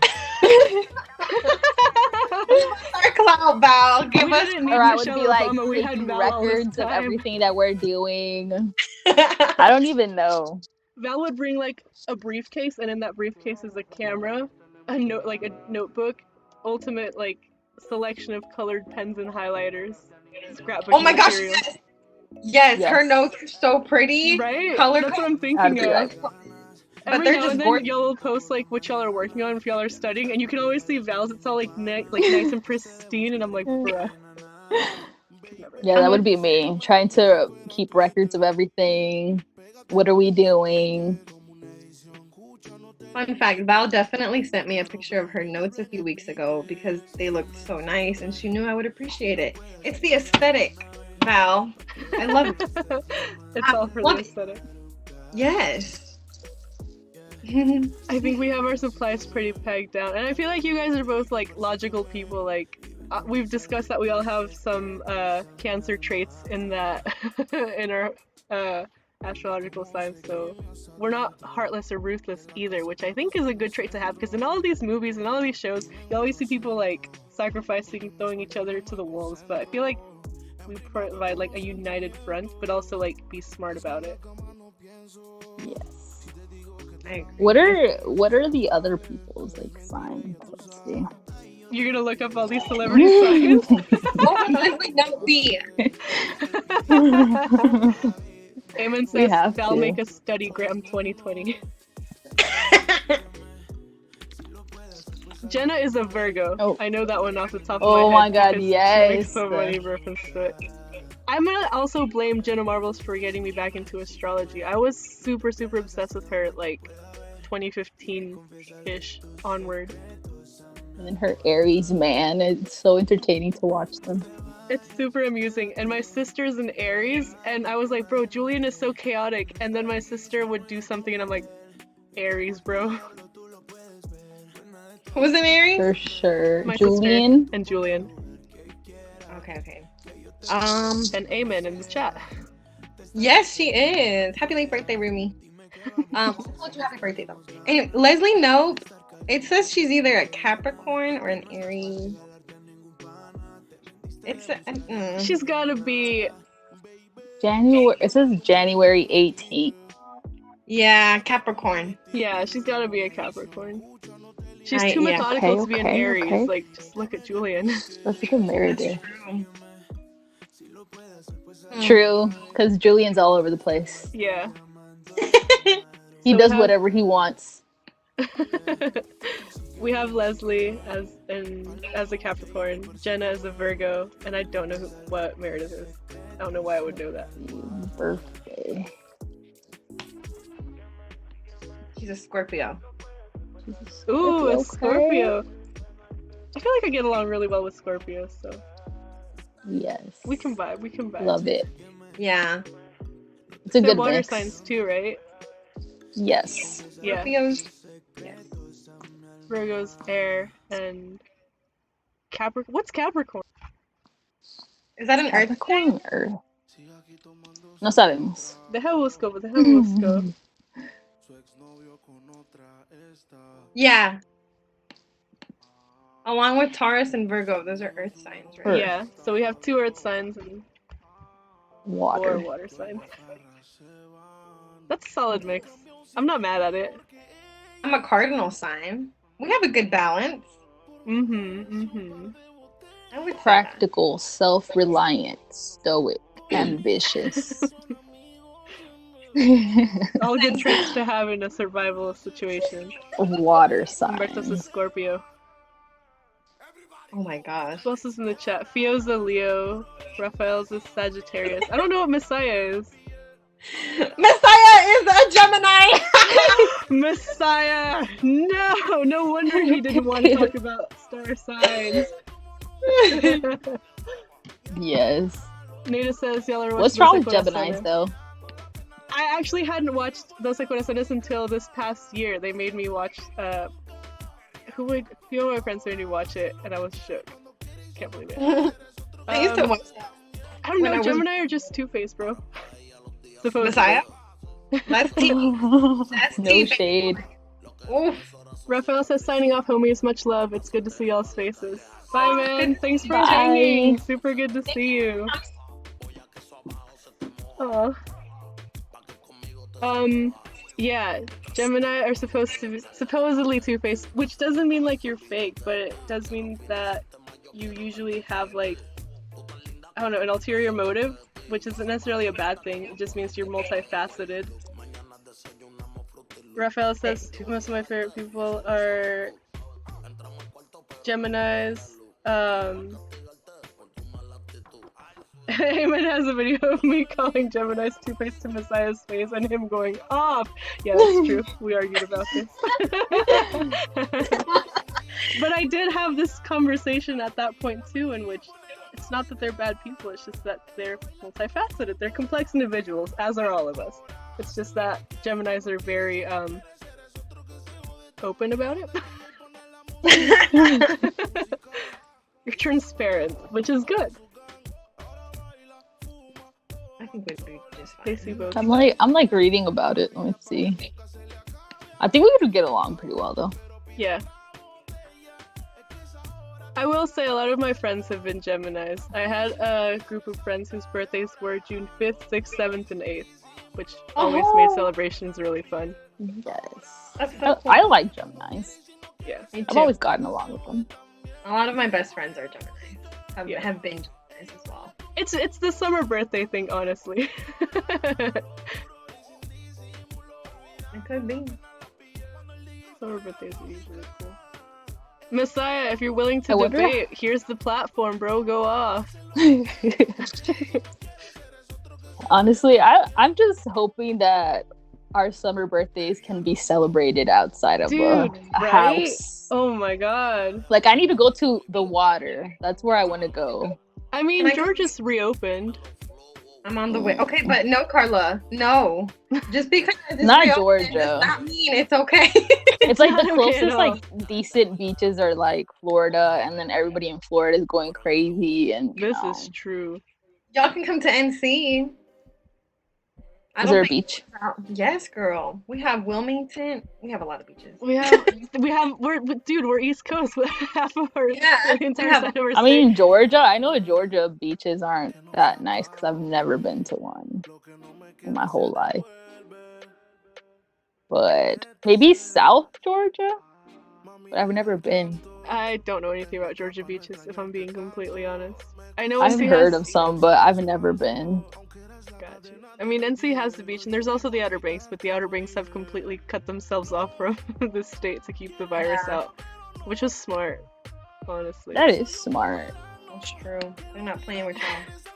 our cloud, Val. Give us. Or I would Michelle be like Obama. We had taking Val all this records of time. everything that we're doing. I don't even know. Val would bring like a briefcase, and in that briefcase is a camera, a note, like a notebook, ultimate like selection of colored pens and highlighters, scrapbook. Oh my gosh! material. Yes, her notes are so pretty. Right? Colored. That's what I'm I'd thinking be of. like, Every they're now just and then gorgeous. y'all will post like what y'all are working on if y'all are studying, and you can always see Val's. It's all like nice and pristine, and I'm like, bruh. yeah, that would be me. Trying to keep records of everything. What are we doing? Fun fact, Val definitely sent me a picture of her notes a few weeks ago because they looked so nice and she knew I would appreciate it. It's the aesthetic, Val. I love it. It's all for the love it. aesthetic. Yes. I think we have our supplies pretty pegged down, and I feel like you guys are both like logical people. Like we've discussed that we all have some Cancer traits in that in our astrological signs, so we're not heartless or ruthless either, which I think is a good trait to have, because in all of these movies and all of these shows, you always see people like sacrificing, throwing each other to the wolves, but I feel like we provide like a united front, but also like be smart about it. Yes. I agree. What are the other people's like signs? Let's see. You're gonna look up all these celebrity signs? Oh, Leslie, no B. Eamon We says, have Val to. make a study gram 2020. Jenna is a Virgo. Oh. I know that one off the top of Oh my my head. God, because yes. She makes so many references to it. I'm gonna also blame Jenna Marbles for getting me back into astrology. I was super, super obsessed with her like 2015-ish onward. And then her Aries man. It's so entertaining to watch them. It's super amusing. And my sister's an Aries, and I was like, bro, Julian is so chaotic. And then my sister would do something, and I'm like, Aries, bro. Who was an Aries? For sure. My Julian. sister and Julian. Okay. And Amen in the chat. Yes, she is. Happy late birthday, Rumi. I told you happy birthday though. Anyway, Leslie, nope. It says she's either a Capricorn or an Aries. It's She's gotta be. January. It says January 18th. yeah, Capricorn. Yeah, she's gotta be a Capricorn. She's I- too yeah. methodical to be an Okay, Aries. okay. Like, just look at Julian. Let's look at Mary Day. True. True, because Julian's all over the place. Yeah. He So does we have- whatever he wants. We have Leslie as a Capricorn, Jenna as a Virgo, and I don't know what Meredith is. I don't know why I would know that. Birthday. She's a Scorpio. Ooh, a Okay. Scorpio. I feel like I get along really well with Scorpios, so Yes. we can vibe. We can vibe. Love it. Yeah. It's a They're good water mix. signs too, right? Yes. Yeah. Scorpios. Yes. Virgo's air and Capricorn. What's Capricorn? Is that an Earth? Capricorn Earth. No sabemos. Deja busco. Yeah. Along with Taurus and Virgo, those are Earth signs, right? Earth. Yeah, so we have 2 earth signs and 4 Water. water signs. That's a solid mix. I'm not mad at it. I'm a cardinal sign. We have a good balance. Mm-hmm. I would say that. Practical, self-reliant, stoic, ambitious. All good traits to have in a survival situation. Water sign. Humberto's a Scorpio. Oh my gosh. Who else is in the chat? Fio's a Leo. Raphael's a Sagittarius. I don't know what Messiah is. Messiah is a Gemini! Messiah! No wonder he didn't want to talk about star signs. Yes. Nita says y'all are What's wrong with Geminis though? I actually hadn't watched Dos Corazones until this past year. They made me watch a few of my friends made me watch it, and I was shook. Can't believe it. I used to watch that. I don't when know, I was- Gemini are just two-faced, bro. Supposedly. Messiah? That's deep. That's No deep. shade. Oof. Raphael says, signing off, homies. Much love. It's good to see y'all's faces. Bye, man. Thanks for Bye. hanging. Super good to see you. Aw. Yeah, Gemini are supposedly two-faced, which doesn't mean like you're fake, but it does mean that you usually have like, I don't know, an ulterior motive, which isn't necessarily a bad thing. It just means you're multifaceted. Raphael says most of my favorite people are Geminis. Eamon has a video of me calling Gemini's toothpaste to Messiah's face and him going off. Yeah, that's true. We argued about this. But I did have this conversation at that point too, in which it's not that they're bad people, it's just that they're multifaceted. They're complex individuals, as are all of us. It's just that Geminis are very open about it. You're transparent, which is good. I think we'd be just fine. They see both. I'm like reading about it. Let me see. I think we could get along pretty well though. Yeah. I will say a lot of my friends have been Geminis. I had a group of friends whose birthdays were June 5th, 6th, 7th, and 8th, which always made celebrations really fun. Yes. That's so cool. I like Geminis. Yeah. Me too. I've always gotten along with them. A lot of my best friends are Gemini. Have been Geminis as well. It's the summer birthday thing, honestly. It could be. Summer birthdays are usually cool. Messiah, if you're willing to I wonder- debate, here's the platform, bro. Go off. Honestly, I'm just hoping that our summer birthdays can be celebrated outside of a Right? house. Oh my god. Like, I need to go to the water. That's where I want to go. I mean, Georgia's reopened. I'm on the way. Okay, but no, Carla. No. Just because it's Not reopened Georgia. does not mean it's okay. It's like not the okay at closest all. like decent beaches are like Florida, and then everybody in Florida is going crazy. And This is true. Y'all can come to NC. Is there a beach? Yes, girl. We have Wilmington. We have a lot of beaches. We're East Coast. Half of our Yeah, the entire we have- side of our I mean, state. Georgia. I know Georgia beaches aren't that nice because I've never been to one in my whole life. But maybe South Georgia. But I've never been. I don't know anything about Georgia beaches, if I'm being completely honest. I know I've NC heard has... of some, but I've never been. Gotcha. I mean, NC has the beach, and there's also the Outer Banks, but the Outer Banks have completely cut themselves off from the state to keep the virus out, which was smart, honestly. That is smart. That's true. They're not playing with y'all.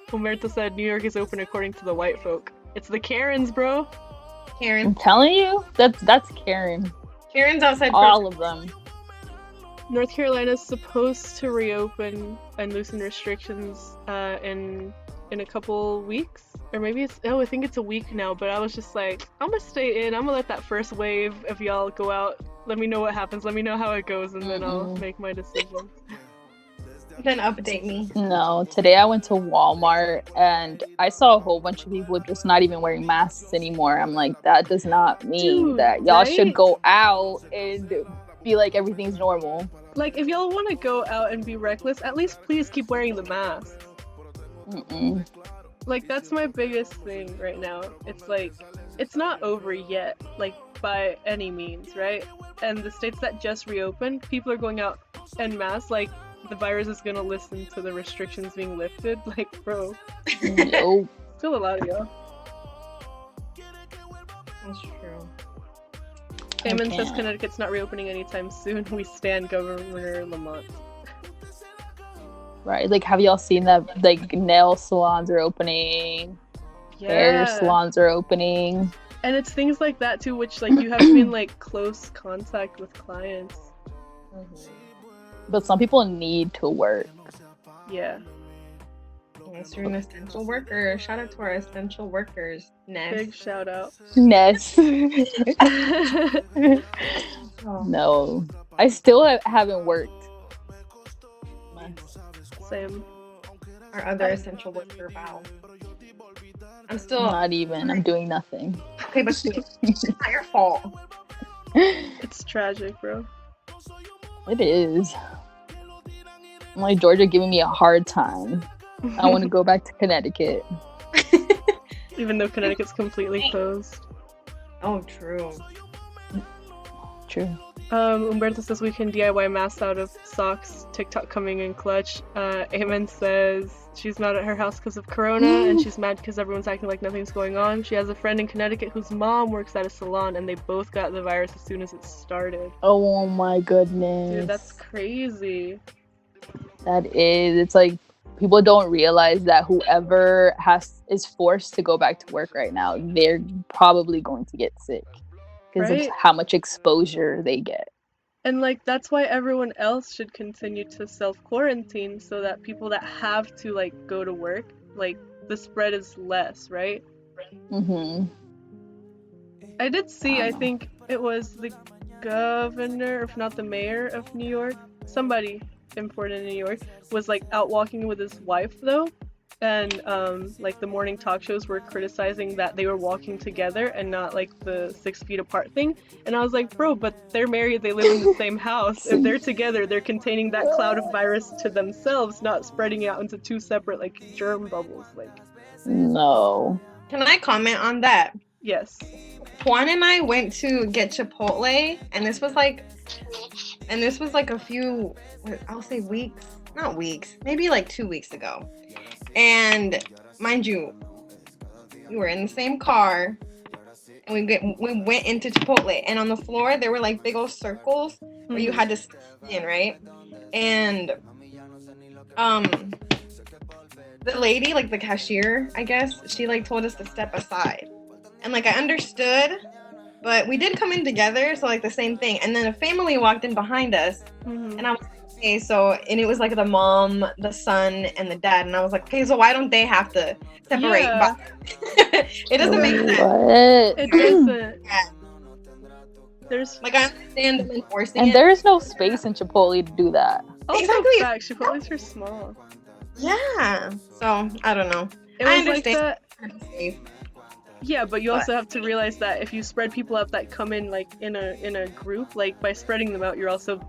Humberto said New York is open according to the white folk. It's the Karens, bro. I'm Karen. telling you, that's Karen. Karen's outside. All of them. North Carolina's supposed to reopen and loosen restrictions in a couple weeks, or maybe I think it's a week now. But I was just like, I'm gonna stay in. I'm gonna let that first wave of y'all go out. Let me know what happens. Let me know how it goes, and then I'll make my decision. Then update me. No, today I went to Walmart and I saw a whole bunch of people just not even wearing masks anymore. I'm like, that does not mean Dude, that y'all right? should go out and be like everything's normal. Like, if y'all want to go out and be reckless, at least please keep wearing the mask. Mm-mm. Like, that's my biggest thing right now. It's like, it's not over yet, like, by any means, right? And the states that just reopened, people are going out en masse, like, the virus is gonna listen to the restrictions being lifted. Like, bro, Nope. still a lot of y'all. That's true. Eamon says can't. Connecticut's not reopening anytime soon. We stand Governor Lamont. Right. Like, have y'all seen that? Like, nail salons are opening, hair salons are opening. And it's things like that too, which like you have to be in like close contact with clients. But some people need to work. Yeah. Yes, you're an essential worker. Shout out to our essential workers. Big shout out. Ness. Oh. No. I still haven't worked. Same. Our other essential worker, Val. I'm still Not even. I'm doing nothing. okay, but it's not your fault. It's tragic, bro. It is. I'm like, Georgia giving me a hard time. I want to go back to Connecticut. Even though Connecticut's completely closed. Oh, true. True. Umberto says we can DIY masks out of socks. TikTok coming in clutch. Amen says she's not at her house because of Corona, and she's mad because everyone's acting like nothing's going on. She has a friend in Connecticut whose mom works at a salon, and they both got the virus as soon as it started. Oh my goodness. Dude, that's crazy. That is. It's like people don't realize that whoever is forced to go back to work right now, they're probably going to get sick because of how much exposure they get. And like that's why everyone else should continue to self-quarantine so that people that have to like go to work, like the spread is less, right? I did see, I think it was the governor, if not the mayor of New York, somebody important in New York, was like out walking with his wife though. And like the morning talk shows were criticizing that they were walking together and not like the 6 feet apart thing. And I was like, bro, but they're married, they live in the same house. If they're together, they're containing that cloud of virus to themselves, not spreading it out into 2 separate like germ bubbles. Like, no. Can I comment on that? Yes. Juan and I went to get Chipotle, and this was like a few, I'll say weeks, not weeks, maybe like 2 weeks ago. And mind you, we were in the same car, and we went into Chipotle, and on the floor there were like big old circles where you had to stand, right? And the lady, like the cashier, I guess, she like told us to step aside, and like I understood, but we did come in together, so like the same thing. And then a family walked in behind us, and I was like, okay, so, and it was like the mom, the son, and the dad, and I was like, okay, so why don't they have to separate? Yeah. It doesn't make sense. It doesn't. Yeah. There's like, I understand them enforcing and it. there is no space in Chipotle to do that. Also, Exactly. fact, Chipotle's are small. Yeah. So I don't know. It I was like understand. that. Yeah, but you also have to realize that if you spread people out that come in like in a group, like by spreading them out, you're also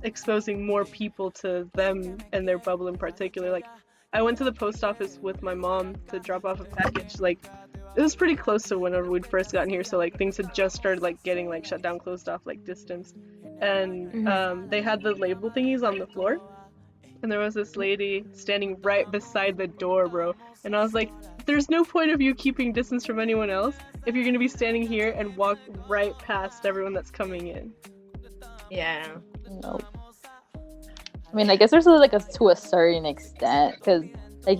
exposing more people to them and their bubble in particular. Like, I went to the post office with my mom to drop off a package. Like, it was pretty close to whenever we'd first gotten here, so like things had just started like getting like shut down, closed off, like distanced. And they had the label thingies on the floor, and there was this lady standing right beside the door, bro. And I was like, there's no point of you keeping distance from anyone else if you're gonna be standing here and walk right past everyone that's coming in. Yeah. No. I mean, I guess there's like to a certain extent, because like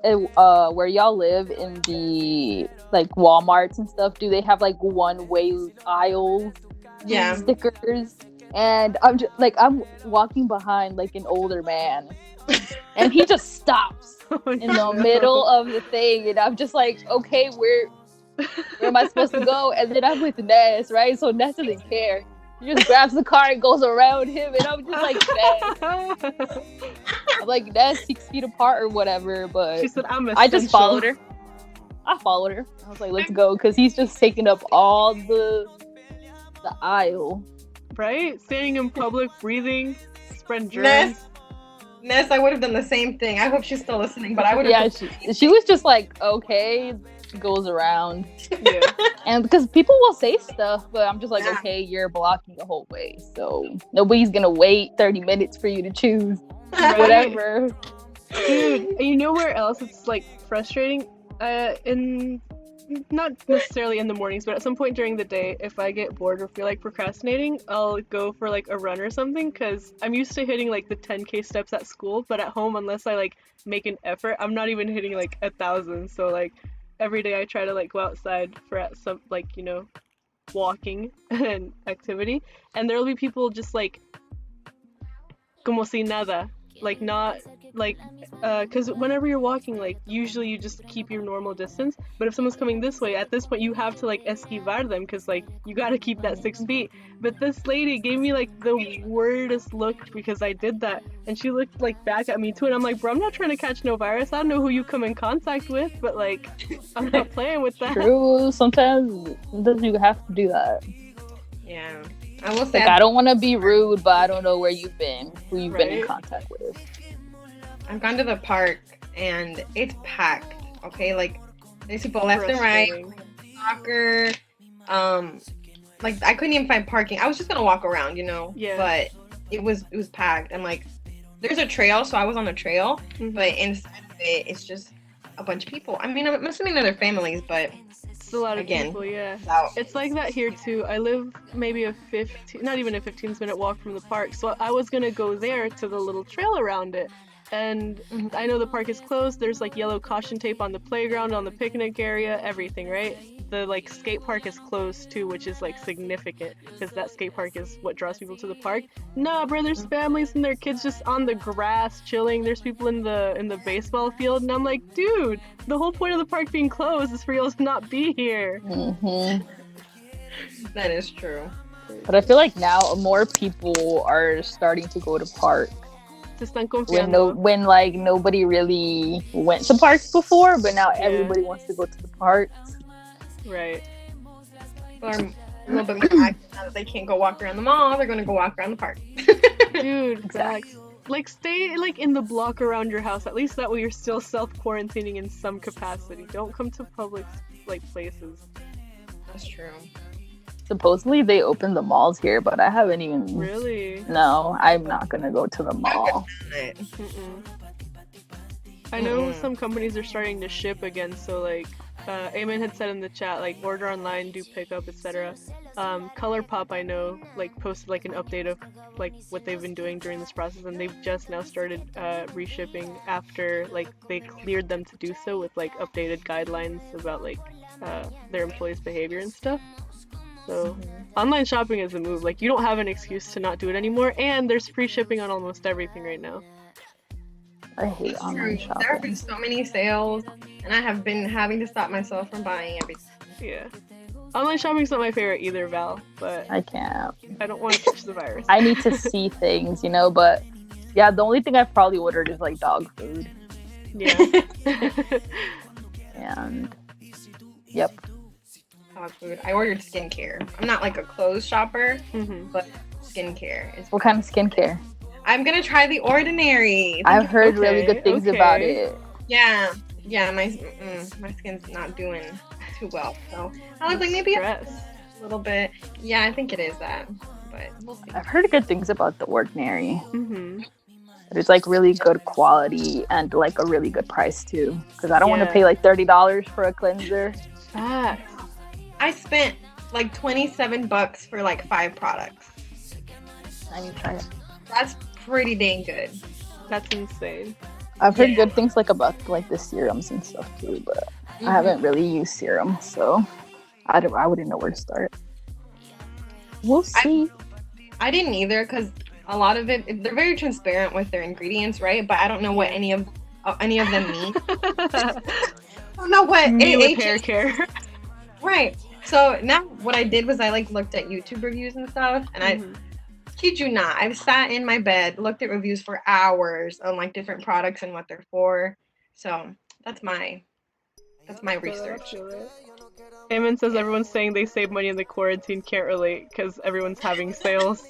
where y'all live in the like Walmarts and stuff, do they have like one-way aisles? Yeah. Stickers, and I'm walking behind like an older man, and he just stops in the middle of the thing, and I'm just like, okay, where am I supposed to go? And then I'm with Ness, right? So Ness doesn't care. He just grabs the car and goes around him, and I'm just like, Ness. I'm like, Ness, 6 feet apart or whatever, but She said, I just followed her. I was like, let's go, because he's just taking up all the aisle. Right? Standing in public, breathing, spreading germs. Ness, I would have done the same thing. I hope she's still listening, but I would have. Yeah, she was just like, okay, goes around. Yeah. And because people will say stuff, but I'm just like, okay, you're blocking the whole way, so nobody's gonna wait 30 minutes for you to choose. Whatever. Dude, and you know where else it's like frustrating? Not necessarily in the mornings, but at some point during the day, if I get bored or feel like procrastinating, I'll go for like a run or something, because I'm used to hitting like the 10K steps at school, but at home, unless I like make an effort, I'm not even hitting like 1,000. So like every day I try to like go outside for some like, you know, walking and activity, and there'll be people just like como si nada, like not like because whenever you're walking, like usually you just keep your normal distance, but if someone's coming this way, at this point you have to like esquivar them, because like you got to keep that 6 feet. But this lady gave me like the weirdest look because I did that, and she looked like back at me too, and I'm like, bro, I'm not trying to catch no virus. I don't know who you come in contact with, but like I'm not playing with that. True, sometimes you have to do that. Yeah. I will say, like, I don't want to be rude, but I don't know where you've been, who you've been in contact with. I've gone to the park and it's packed. Okay, like there's people left and right, soccer. Like I couldn't even find parking. I was just gonna walk around, you know. Yeah. But it was packed, and like there's a trail, so I was on the trail, but inside of it, it's just a bunch of people. I mean, I'm assuming they're their families, but It's a lot of Again, people, yeah. out. It's like that here too. I live maybe not even a 15-minute walk from the park. So I was gonna go there to the little trail around it. And I know the park is closed. There's like yellow caution tape on the playground, on the picnic area, everything, right? The like skate park is closed too, which is like significant because that skate park is what draws people to the park. Nah, bro, there's families and their kids just on the grass chilling. There's people in the baseball field, and I'm like, dude, the whole point of the park being closed is for y'all to not be here. That is true. But I feel like now more people are starting to go to parks. Se están confiando. When like nobody really went to parks before, but now everybody wants to go to the parks. Right. Or a little bit more active now that they can't go walk around the mall. They're going to go walk around the park. Dude, exactly. Like stay like in the block around your house. At least that way you're still self-quarantining in some capacity. Don't come to public like places. That's true. Supposedly they opened the malls here, but I haven't even. Really? No, I'm not gonna go to the mall. I know some companies are starting to ship again, so like Eamon had said in the chat, like order online, do pickup, etc. ColourPop, I know, like posted like an update of like what they've been doing during this process, and they've just now started reshipping after like they cleared them to do so with like updated guidelines about like their employees' behavior and stuff. So online shopping is a move. Like you don't have an excuse to not do it anymore, and there's free shipping on almost everything right now. I hate online shopping. There have been so many sales, and I have been having to stop myself from buying everything. Yeah. Online shopping's not my favorite either, Val, but I can't. I don't want to catch the virus. I need to see things, you know, but yeah, the only thing I've probably ordered is like dog food. Yeah. And yep. Dog food. I ordered skincare. I'm not like a clothes shopper, but skincare. What kind of skincare? I'm gonna try The Ordinary. I've heard really good things about it. Yeah, my skin's not doing too well, so I was like maybe a little bit. Yeah, I think it is that, but we'll see. I've heard good things about The Ordinary. It's like really good quality and like a really good price too, because I don't want to pay like $30 for a cleanser. I spent like $27 for like 5 products. I need to try it. That's pretty dang good. That's insane. I've heard good things like about like the serums and stuff too, but I haven't really used serum, so I wouldn't know where to start. We'll see. I didn't either, because a lot of it, they're very transparent with their ingredients, right? But I don't know what any of them mean. I don't know what hair care. Right. So now what I did was I like looked at YouTube reviews and stuff, and I kid you not, I've sat in my bed, looked at reviews for hours on like different products and what they're for. So that's my research. Eamon says everyone's saying they save money in the quarantine, can't relate because everyone's having sales.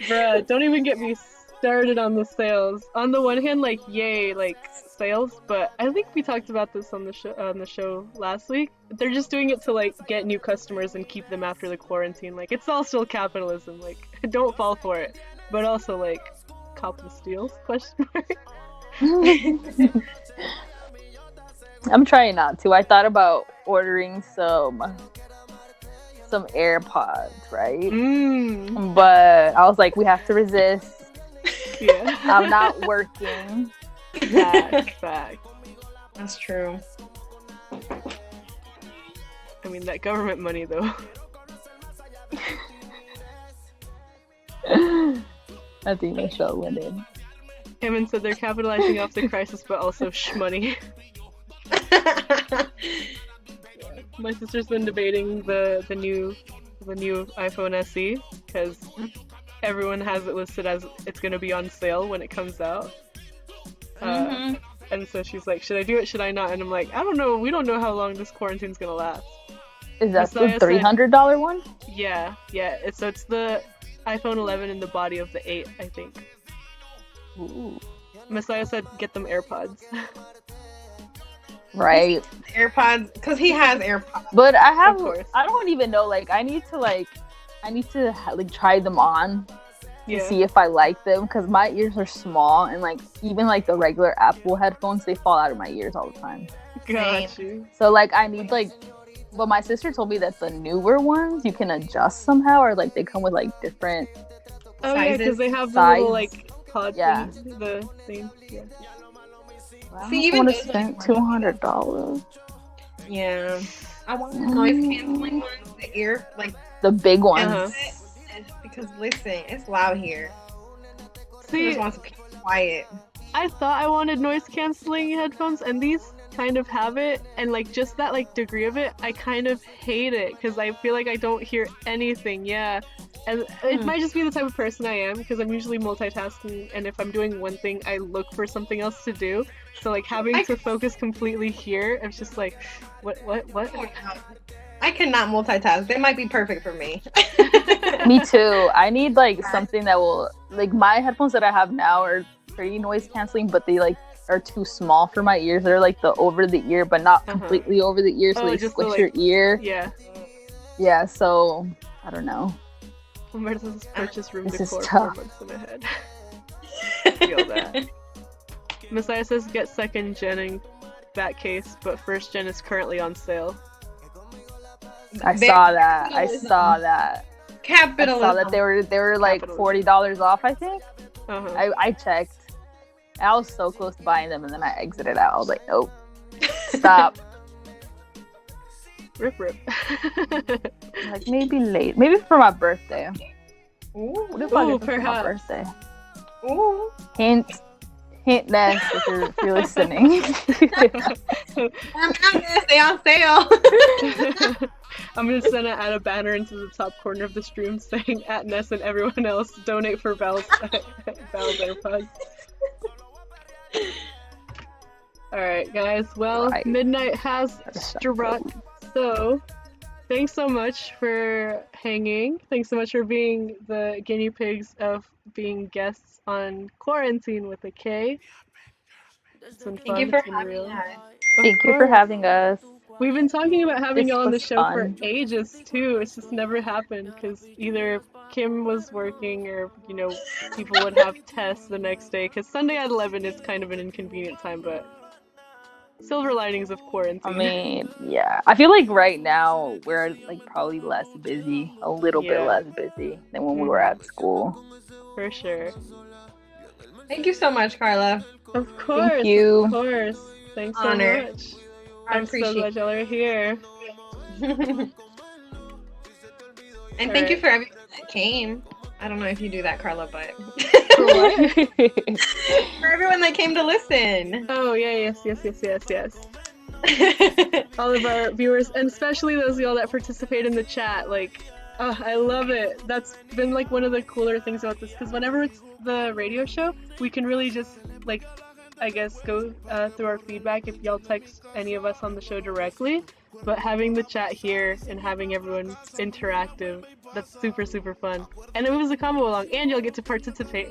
Bruh, don't even get me started on the sales. On the one hand, like yay, like sales, but I think we talked about this on the show last week. They're just doing it to like get new customers and keep them after the quarantine. Like it's all still capitalism. Like don't fall for it, but also like cop the steals? Question mark. I'm trying not to. I thought about ordering some AirPods, right? But I was like, we have to resist. Yeah. I'm not working. Fact. That's true. I mean, that government money, though. I think Michelle went in. Eamon said they're capitalizing off the crisis, but also shmoney. My sister's been debating the new iPhone SE because everyone has it listed as it's going to be on sale when it comes out. And so she's like, should I do it? Should I not? And I'm like, I don't know. We don't know how long this quarantine's going to last. Is that the $300 one? Yeah. It's the iPhone 11 in the body of the 8, I think. Ooh. Messiah said, get them AirPods. Right. AirPods, because he has AirPods. But I don't even know, like, I need to try them on to see if I like them, because my ears are small, and like even like the regular Apple headphones, they fall out of my ears all the time. Got you. So like I need like But my sister told me that the newer ones you can adjust somehow, or like they come with like different. Oh yeah, because Sizes. they have the Size. little like pod Yeah. thing, the thing. Yeah. I See, don't even want to those are, spend like, $200. Yeah. I want the noise canceling ones, the ear, like, The big ones. Uh-huh. because listen, it's loud here. I See, just want to be quiet. I thought I wanted noise canceling headphones, and these kind of have it, and like just that like degree of it, I kind of hate it because I feel like I don't hear anything. Yeah, and it might just be the type of person I am because I'm usually multitasking, and if I'm doing one thing, I look for something else to do. So like having to focus completely here, it's just like, what? I cannot multitask. They might be perfect for me. Me too. I need like something that will like my headphones that I have now are pretty noise canceling, but they like are too small for my ears. They're like the over the ear, but not completely over the ear, so they just squish like, your ear. Yeah. Yeah. So I don't know. Humberto's purchase room This is decor 4 tough. months in ahead. I feel that. Messiah says get second genning that case, but first gen is currently on sale. I saw that. I saw Capitalism. that they were like $40 off, I think. I checked. I was so close to buying them, and then I exited out. I was like, nope, stop. Rip. Like maybe for my birthday. What if I get them for my perhaps. birthday? Ooh. Hint, Ness, if you're listening. Stay on sale. I'm just gonna add a banner into the top corner of the stream saying at Ness and everyone else donate for Val's AirPods. Alright guys, well, midnight has struck, so thanks so much for hanging. Thanks so much for being the guinea pigs of being guests on Quarantine with a K. It's been fun. Thank you for it's been having real. us. Thank you for having us. We've been talking about having This you on the was show fun. for ages too. It's just never happened because either Kim was working or, you know, people would have tests the next day. Because Sunday at 11 is kind of an inconvenient time, but silver linings of quarantine. I mean, yeah. I feel like right now we're like probably less busy, a little bit less busy than when we were at school. For sure. Thank you so much, Carla. Of course. Thank you. Of course. Thanks Honor. so much. I I'm so glad y'all are here. And thank you for everyone that came. I don't know if you do that, Carla, but For what? for everyone that came to listen. Oh yeah, yes. All of our viewers, and especially those of y'all that participate in the chat, like, I love it. That's been like one of the cooler things about this, because whenever it's the radio show, we can really just like, I guess, go through our feedback if y'all text any of us on the show directly. But having the chat here and having everyone interactive, that's super, super fun. And it was a combo along, and you'll get to participate.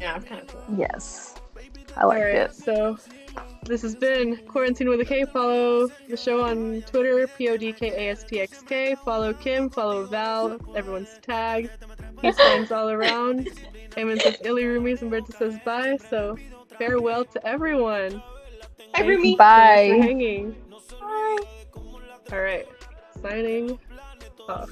Yeah, it's kind of cool. Yes. I liked it. So this has been Quarantine with a K. Follow the show on Twitter, PODKASTXK. Follow Kim, follow Val, everyone's tagged. Peace signs all around. Eamon says Illy Roomies, and Berta says bye. So farewell to everyone. Bye, Roomies. Bye. Thanks for hanging. Bye. Alright, signing off.